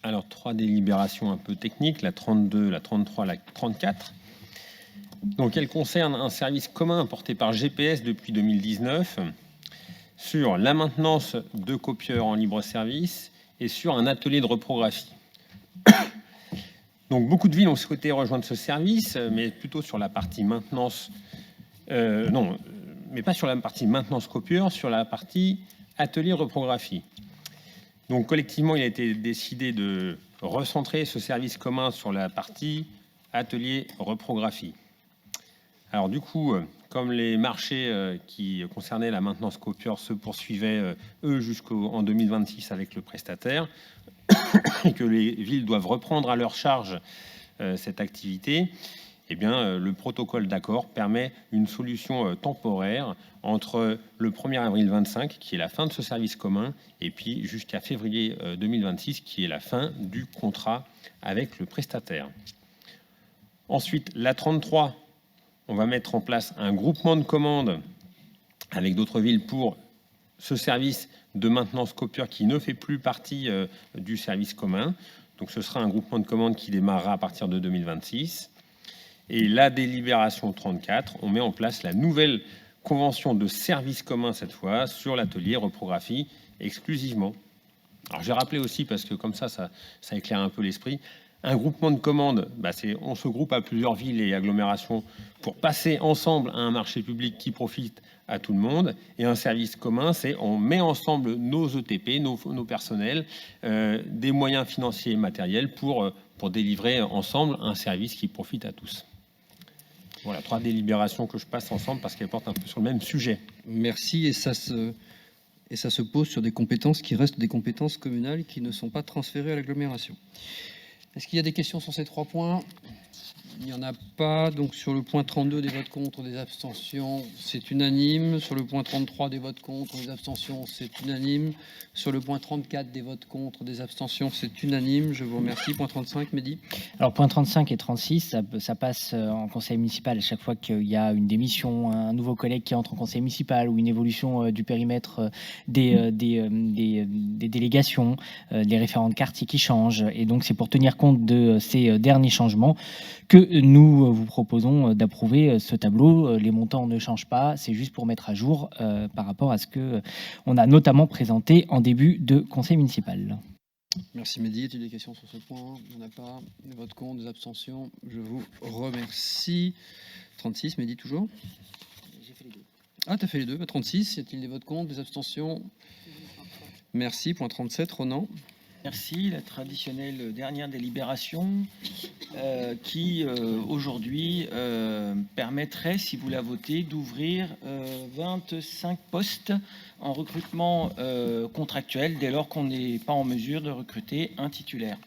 Alors, 3 délibérations un peu techniques, la 32, la 33, la 34. Donc, elle concerne un service commun porté par GPS depuis 2019 sur la maintenance de copieurs en libre service et sur un atelier de reprographie. Donc, beaucoup de villes ont souhaité rejoindre ce service, mais plutôt sur la partie maintenance, mais pas sur la partie maintenance copieur, sur la partie atelier reprographie. Donc, collectivement, il a été décidé de recentrer ce service commun sur la partie atelier reprographie. Alors, du coup, comme les marchés qui concernaient la maintenance copieur se poursuivaient, eux, jusqu'en 2026 avec le prestataire, et que les villes doivent reprendre à leur charge cette activité, eh bien, le protocole d'accord permet une solution temporaire entre le 1er avril 25, qui est la fin de ce service commun, et puis jusqu'à février 2026, qui est la fin du contrat avec le prestataire. Ensuite, la 33, on va mettre en place un groupement de commandes avec d'autres villes pour ce service de maintenance copieur qui ne fait plus partie du service commun. Donc ce sera un groupement de commandes qui démarrera à partir de 2026. Et la délibération 34, on met en place la nouvelle convention de service commun cette fois sur l'atelier reprographie exclusivement. Alors j'ai rappelé aussi, parce que comme ça éclaire un peu l'esprit, un groupement de commandes, on se groupe à plusieurs villes et agglomérations pour passer ensemble à un marché public qui profite à tout le monde. Et un service commun, c'est on met ensemble nos ETP, nos personnels, des moyens financiers et matériels pour délivrer ensemble un service qui profite à tous. Voilà, 3 délibérations que je passe ensemble parce qu'elles portent un peu sur le même sujet. Merci, et ça se pose sur des compétences qui restent des compétences communales qui ne sont pas transférées à l'agglomération. Est-ce qu'il y a des questions sur ces 3 points? Il n'y en a pas. Donc sur le point 32, des votes contre, des abstentions, c'est unanime. Sur le point 33, des votes contre, des abstentions, c'est unanime. Sur le point 34, des votes contre, des abstentions, c'est unanime. Je vous remercie. Point 35, Mehdi. Alors, point 35 et 36, ça passe en conseil municipal à chaque fois qu'il y a une démission, un nouveau collègue qui entre en conseil municipal ou une évolution du périmètre des délégations, des référents de quartier qui changent. Et donc, c'est pour tenir compte de ces derniers changements que nous vous proposons d'approuver ce tableau. Les montants ne changent pas, c'est juste pour mettre à jour par rapport à ce qu'on a notamment présenté en début de conseil municipal. Merci Mehdi. Y a-t-il des questions sur ce point? Il n'y en a pas. Des votes contre, des abstentions. Je vous remercie. 36, Mehdi toujours. J'ai fait les deux. Ah, tu as fait les deux. 36, y a-t-il des votes contre, des abstentions? Merci. Point 37, Ronan. Merci. La traditionnelle dernière délibération qui, aujourd'hui, permettrait, si vous la votez, d'ouvrir 25 postes en recrutement contractuel dès lors qu'on n'est pas en mesure de recruter un titulaire.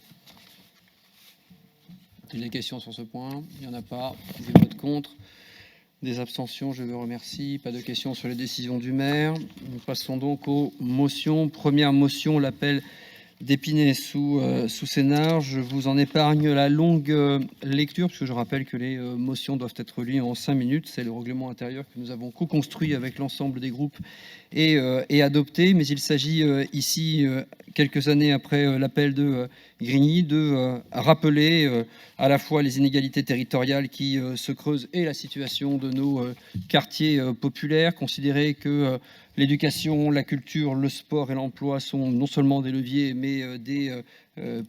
Des questions sur ce point? Il n'y en a pas. Des votes contre, des abstentions, je vous remercie. Pas de questions sur les décisions du maire. Nous passons donc aux motions. Première motion, l'appel d'Épinay sous Sénart. Je vous en épargne la longue lecture, parce que je rappelle que les motions doivent être lues en 5 minutes. C'est le règlement intérieur que nous avons co-construit avec l'ensemble des groupes et adopté. Mais il s'agit ici, quelques années après l'appel de Grigny, de rappeler à la fois les inégalités territoriales qui se creusent et la situation de nos quartiers populaires, considérer que l'éducation, la culture, le sport et l'emploi sont non seulement des leviers, mais des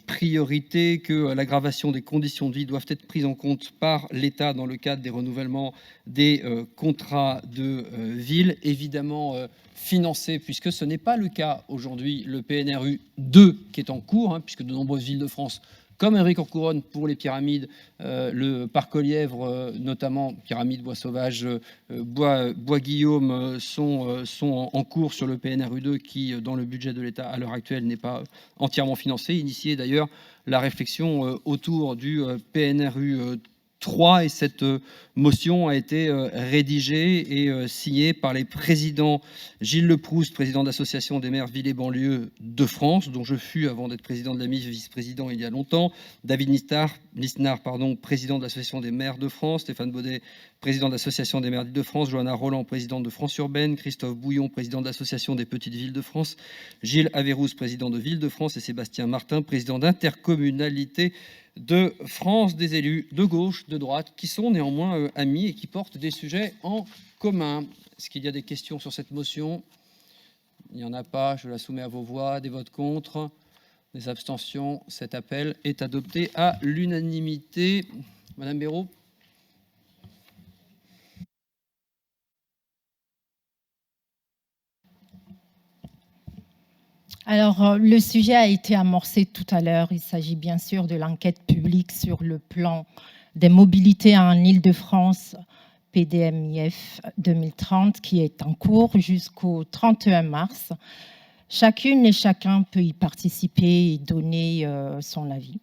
priorités, que l'aggravation des conditions de vie doivent être prises en compte par l'État dans le cadre des renouvellements des contrats de ville, évidemment financés, puisque ce n'est pas le cas aujourd'hui, le PNRU 2 qui est en cours, puisque de nombreuses villes de France, comme Évry-Courcouronnes pour les pyramides, le parc aux lièvres, notamment pyramides, bois sauvages, bois Guillaume, sont en cours sur le PNRU 2 qui, dans le budget de l'État à l'heure actuelle, n'est pas entièrement financé. Initier d'ailleurs la réflexion autour du PNRU 3, et cette motion a été rédigée et signée par les présidents Gilles Leproust, président de l'Association des maires villes et banlieues de France, dont je fus, avant d'être président de la MIF, vice-président il y a longtemps, David Lisnard, président de l'Association des maires de France, Stéphane Baudet, président de l'Association des maires d'Île-de-France, Johanna Roland, présidente de France Urbaine, Christophe Bouillon, président de l'Association des petites villes de France, Gilles Averrouz, président de Ville de France, et Sébastien Martin, président d'Intercommunalité de France, des élus de gauche, de droite, qui sont néanmoins amis et qui portent des sujets en commun. Est-ce qu'il y a des questions sur cette motion? Il n'y en a pas, je la soumets à vos voix. Des votes contre, des abstentions. Cet appel est adopté à l'unanimité. Madame Béraud. Alors, le sujet a été amorcé tout à l'heure. Il s'agit bien sûr de l'enquête publique sur le plan des mobilités en Île-de-France, PDMIF 2030 qui est en cours jusqu'au 31 mars. Chacune et chacun peut y participer et donner son avis.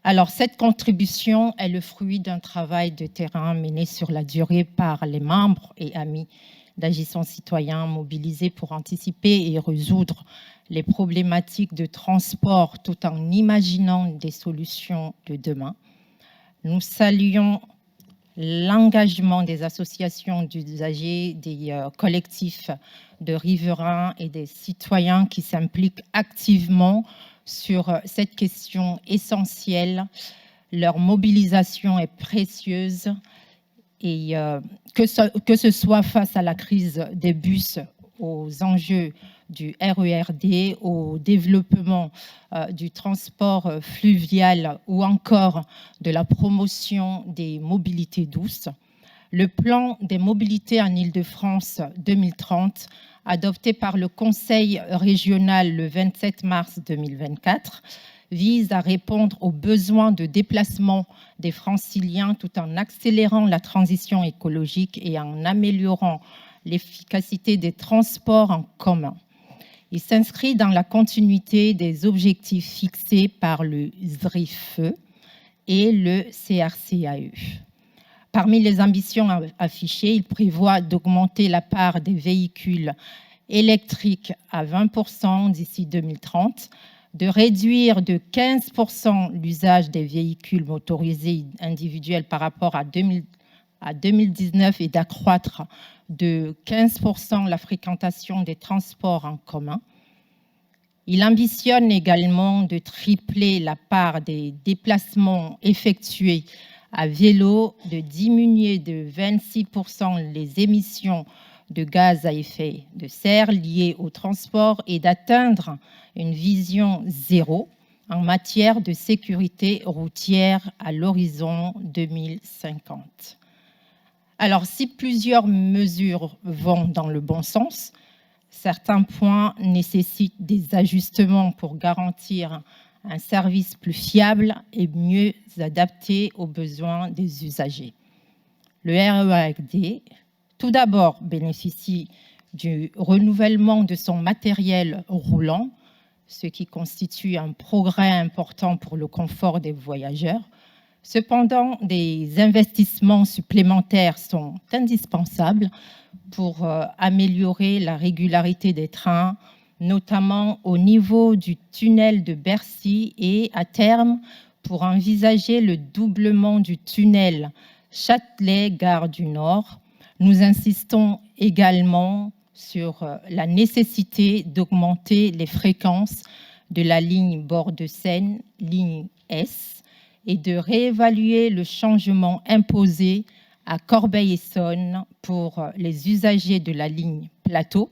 Alors, cette contribution est le fruit d'un travail de terrain mené sur la durée par les membres et amis d'Agissons Citoyens mobilisés pour anticiper et résoudre les problématiques de transport tout en imaginant des solutions de demain. Nous saluons l'engagement des associations d'usagers, des collectifs de riverains et des citoyens qui s'impliquent activement sur cette question essentielle. Leur mobilisation est précieuse et que ce soit face à la crise des bus, aux enjeux du RERD, au développement du transport fluvial ou encore de la promotion des mobilités douces. Le plan des mobilités en Île-de-France 2030, adopté par le Conseil régional le 27 mars 2024, vise à répondre aux besoins de déplacement des Franciliens tout en accélérant la transition écologique et en améliorant l'efficacité des transports en commun. Il s'inscrit dans la continuité des objectifs fixés par le ZRIFE et le CRCAE. Parmi les ambitions affichées, il prévoit d'augmenter la part des véhicules électriques à 20% d'ici 2030, de réduire de 15% l'usage des véhicules motorisés individuels par rapport à 2019 et d'accroître de 15% la fréquentation des transports en commun. Il ambitionne également de tripler la part des déplacements effectués à vélo, de diminuer de 26% les émissions de gaz à effet de serre liées au transport et d'atteindre une vision zéro en matière de sécurité routière à l'horizon 2050. Alors, si plusieurs mesures vont dans le bon sens, certains points nécessitent des ajustements pour garantir un service plus fiable et mieux adapté aux besoins des usagers. Le RERD, tout d'abord, bénéficie du renouvellement de son matériel roulant, ce qui constitue un progrès important pour le confort des voyageurs. Cependant, des investissements supplémentaires sont indispensables pour améliorer la régularité des trains, notamment au niveau du tunnel de Bercy et, à terme, pour envisager le doublement du tunnel Châtelet-Gare du Nord. Nous insistons également sur la nécessité d'augmenter les fréquences de la ligne Bord-de-Seine, ligne S, et de réévaluer le changement imposé à Corbeil-Essonnes pour les usagers de la ligne Plateau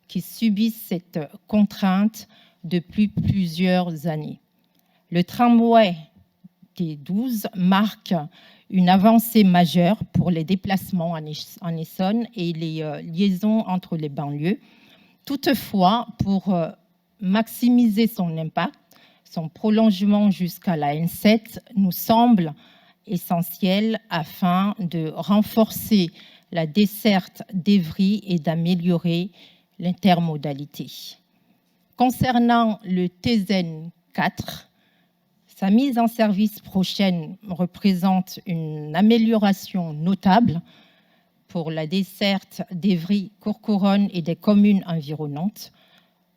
qui subissent cette contrainte depuis plusieurs années. Le tramway T12 marque une avancée majeure pour les déplacements en Essonne et les liaisons entre les banlieues. Toutefois, pour maximiser son impact, son prolongement jusqu'à la N7 nous semble essentiel afin de renforcer la desserte d'Évry et d'améliorer l'intermodalité. Concernant le TZN 4, sa mise en service prochaine représente une amélioration notable pour la desserte d'Évry, Courcouronnes et des communes environnantes.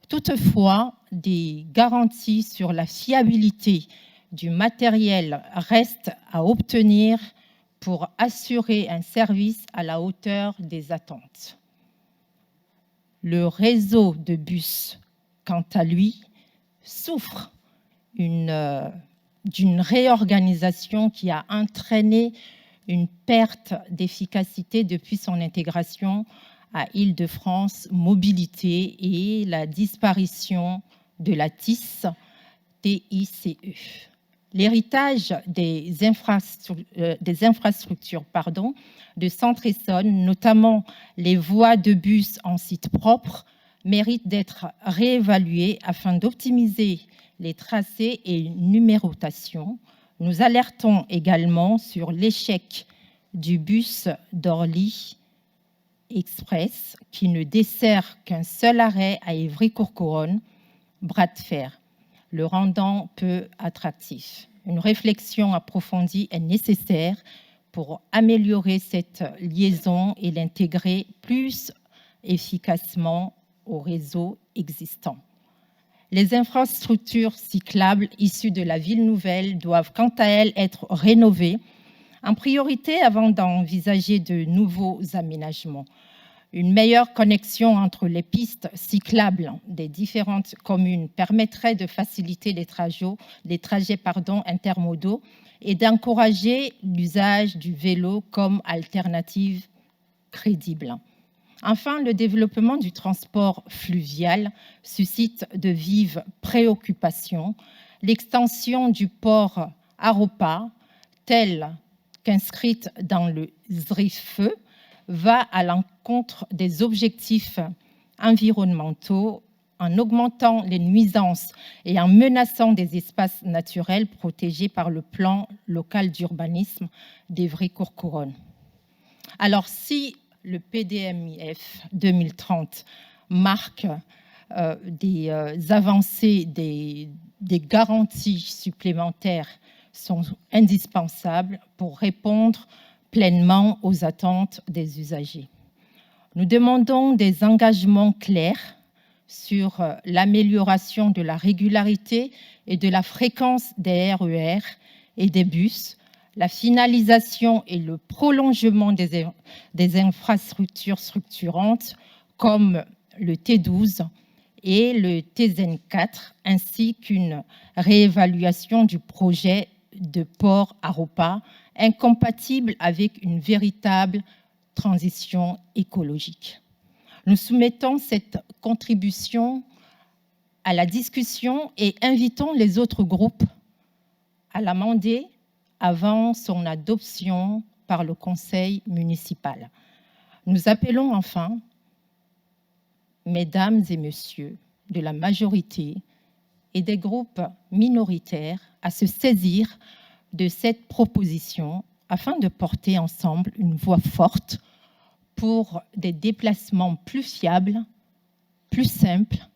Toutefois, des garanties sur la fiabilité du matériel restent à obtenir pour assurer un service à la hauteur des attentes. Le réseau de bus, quant à lui, souffre d'une réorganisation qui a entraîné une perte d'efficacité depuis son intégration à Île-de-France Mobilité et la disparition de la TICE. L'héritage des infrastructures de Centre-Essonne, notamment les voies de bus en site propre, mérite d'être réévalué afin d'optimiser les tracés et numérotation. Nous alertons également sur l'échec du bus d'Orly Express qui ne dessert qu'un seul arrêt à Évry-Courcouronnes, bras de fer, le rendant peu attractif. Une réflexion approfondie est nécessaire pour améliorer cette liaison et l'intégrer plus efficacement au réseau existant. Les infrastructures cyclables issues de la ville nouvelle doivent quant à elles être rénovées en priorité avant d'envisager de nouveaux aménagements. Une meilleure connexion entre les pistes cyclables des différentes communes permettrait de faciliter les trajets intermodaux et d'encourager l'usage du vélo comme alternative crédible. Enfin, le développement du transport fluvial suscite de vives préoccupations. L'extension du port Aropa, telle qu'inscrite dans le ZRIFE, va à l'encontre des objectifs environnementaux en augmentant les nuisances et en menaçant des espaces naturels protégés par le plan local d'urbanisme d'Évry-Courcouronnes. Alors, si le PDMIF 2030 marque des avancées, des garanties supplémentaires sont indispensables pour répondre pleinement aux attentes des usagers. Nous demandons des engagements clairs sur l'amélioration de la régularité et de la fréquence des RER et des bus, la finalisation et le prolongement des infrastructures structurantes comme le T12 et le TZN4, ainsi qu'une réévaluation du projet de port Aropa, incompatible avec une véritable transition écologique. Nous soumettons cette contribution à la discussion et invitons les autres groupes à l'amender avant son adoption par le conseil municipal. Nous appelons enfin, mesdames et messieurs de la majorité et des groupes minoritaires, à se saisir de cette proposition afin de porter ensemble une voix forte pour des déplacements plus fiables, plus simples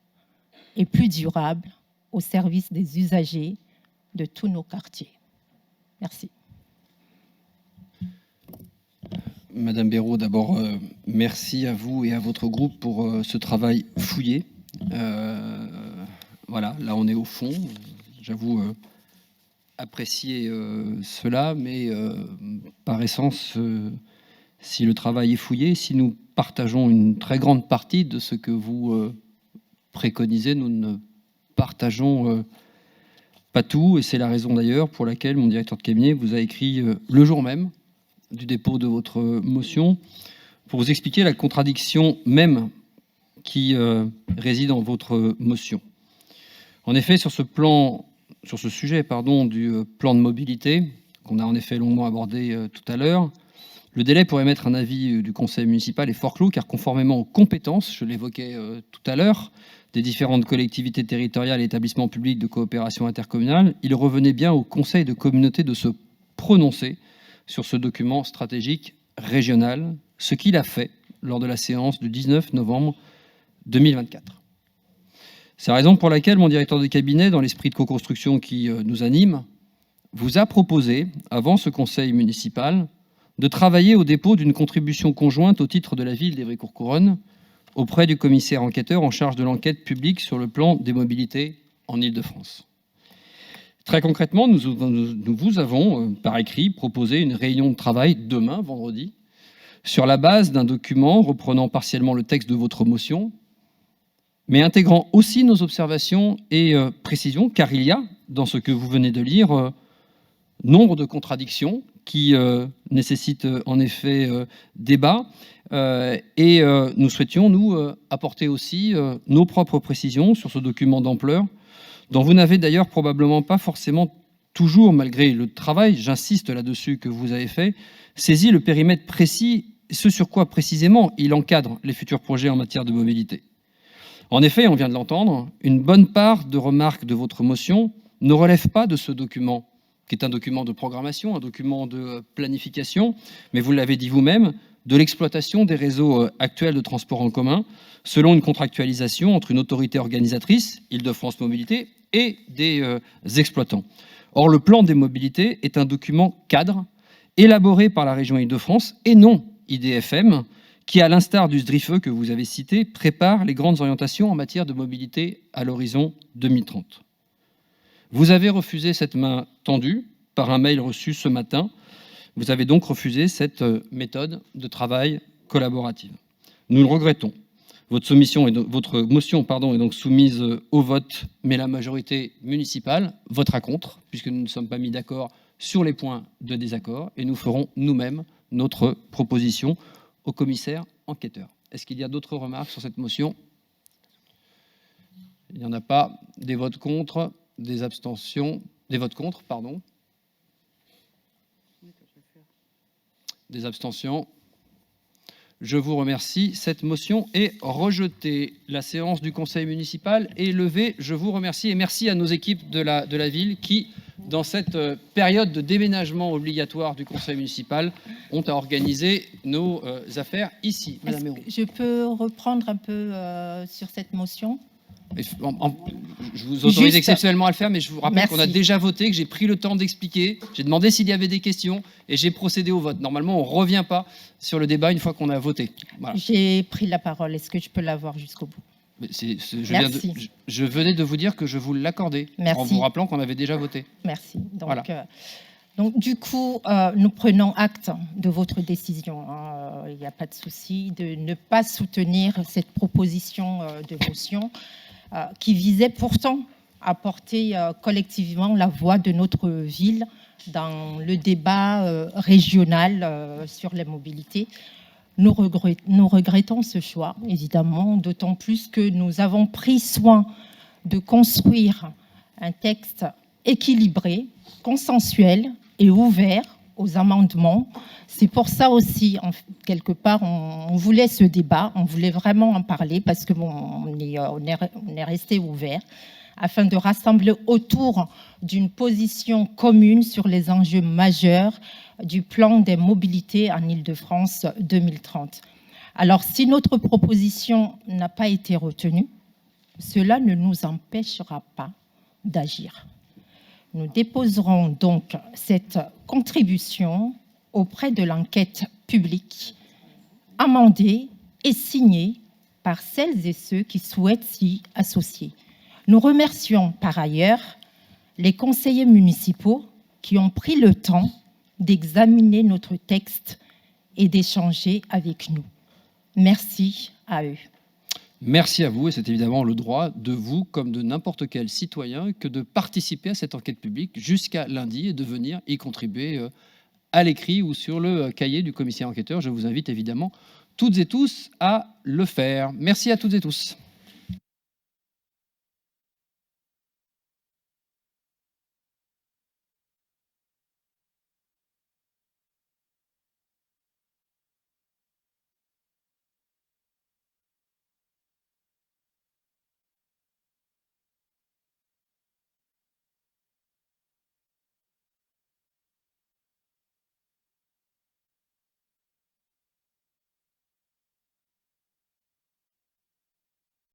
et plus durables au service des usagers de tous nos quartiers. Merci. Madame Béraud, d'abord, merci à vous et à votre groupe pour ce travail fouillé. Voilà, là on est au fond. J'avoue apprécier cela, mais par essence, si le travail est fouillé, si nous partageons une très grande partie de ce que vous préconisez, nous ne partageons pas tout, et c'est la raison d'ailleurs pour laquelle mon directeur de cabinet vous a écrit le jour même du dépôt de votre motion pour vous expliquer la contradiction même qui réside en votre motion. En effet, sur ce sujet du plan de mobilité, qu'on a en effet longuement abordé tout à l'heure, le délai pour émettre un avis du conseil municipal est fort clos, car conformément aux compétences, je l'évoquais tout à l'heure, des différentes collectivités territoriales et établissements publics de coopération intercommunale, il revenait bien au conseil de communauté de se prononcer sur ce document stratégique régional, ce qu'il a fait lors de la séance du 19 novembre 2024. C'est la raison pour laquelle mon directeur de cabinet, dans l'esprit de co-construction qui nous anime, vous a proposé, avant ce conseil municipal, de travailler au dépôt d'une contribution conjointe au titre de la ville d'Évry-Courcouronnes auprès du commissaire enquêteur en charge de l'enquête publique sur le plan des mobilités en Île-de-France. Très concrètement, nous vous avons, par écrit, proposé une réunion de travail demain, vendredi, sur la base d'un document reprenant partiellement le texte de votre motion, mais intégrant aussi nos observations et précisions, car il y a, dans ce que vous venez de lire, nombre de contradictions qui nécessitent en effet débat, et nous souhaitions, nous, apporter aussi nos propres précisions sur ce document d'ampleur, dont vous n'avez d'ailleurs probablement pas forcément toujours, malgré le travail, j'insiste là-dessus, que vous avez fait, saisi le périmètre précis, ce sur quoi précisément il encadre les futurs projets en matière de mobilité. En effet, on vient de l'entendre, une bonne part de remarques de votre motion ne relèvent pas de ce document qui est un document de programmation, un document de planification, mais vous l'avez dit vous-même, de l'exploitation des réseaux actuels de transport en commun, selon une contractualisation entre une autorité organisatrice, Île-de-France Mobilité, et des exploitants. Or, le plan des mobilités est un document cadre, élaboré par la région Île-de-France, et non IDFM, qui, à l'instar du SDRIFE que vous avez cité, prépare les grandes orientations en matière de mobilité à l'horizon 2030. Vous avez refusé cette main tendue par un mail reçu ce matin. Vous avez donc refusé cette méthode de travail collaborative. Nous le regrettons. Votre motion est donc soumise au vote, mais la majorité municipale votera contre, puisque nous ne sommes pas mis d'accord sur les points de désaccord, et nous ferons nous-mêmes notre proposition au commissaire enquêteur. Est-ce qu'il y a d'autres remarques sur cette motion? Il n'y en a pas. Des votes contre, des abstentions, des votes contre, pardon. Des abstentions. Je vous remercie. Cette motion est rejetée. La séance du conseil municipal est levée. Je vous remercie et merci à nos équipes de la ville qui, dans cette période de déménagement obligatoire du conseil municipal, ont à organiser nos affaires ici. Madame Hérault. Je peux reprendre un peu sur cette motion? Je vous autorise exceptionnellement à le faire, mais je vous rappelle qu'on a déjà voté, que j'ai pris le temps d'expliquer, j'ai demandé s'il y avait des questions et j'ai procédé au vote. Normalement, on ne revient pas sur le débat une fois qu'on a voté. Voilà. J'ai pris la parole. Est-ce que je peux l'avoir jusqu'au bout? Je venais de vous dire que je vous l'accordais, en vous rappelant qu'on avait déjà voté. Merci. Donc, voilà. Donc du coup, nous prenons acte de votre décision. Il n'y a pas de souci de ne pas soutenir cette proposition de motion qui visait pourtant à porter collectivement la voix de notre ville dans le débat régional sur la mobilité. Nous regrettons ce choix, évidemment, d'autant plus que nous avons pris soin de construire un texte équilibré, consensuel et ouvert aux amendements. C'est pour ça aussi, quelque part, on voulait ce débat, on voulait vraiment en parler parce que on est resté ouvert afin de rassembler autour d'une position commune sur les enjeux majeurs du plan des mobilités en Île-de-France 2030. Alors, si notre proposition n'a pas été retenue, cela ne nous empêchera pas d'agir. Nous déposerons donc cette contribution auprès de l'enquête publique, amendée et signée par celles et ceux qui souhaitent s'y associer. Nous remercions par ailleurs les conseillers municipaux qui ont pris le temps d'examiner notre texte et d'échanger avec nous. Merci à eux. Merci à vous, et c'est évidemment le droit de vous, comme de n'importe quel citoyen, que de participer à cette enquête publique jusqu'à lundi et de venir y contribuer à l'écrit ou sur le cahier du commissaire enquêteur. Je vous invite évidemment toutes et tous à le faire. Merci à toutes et tous.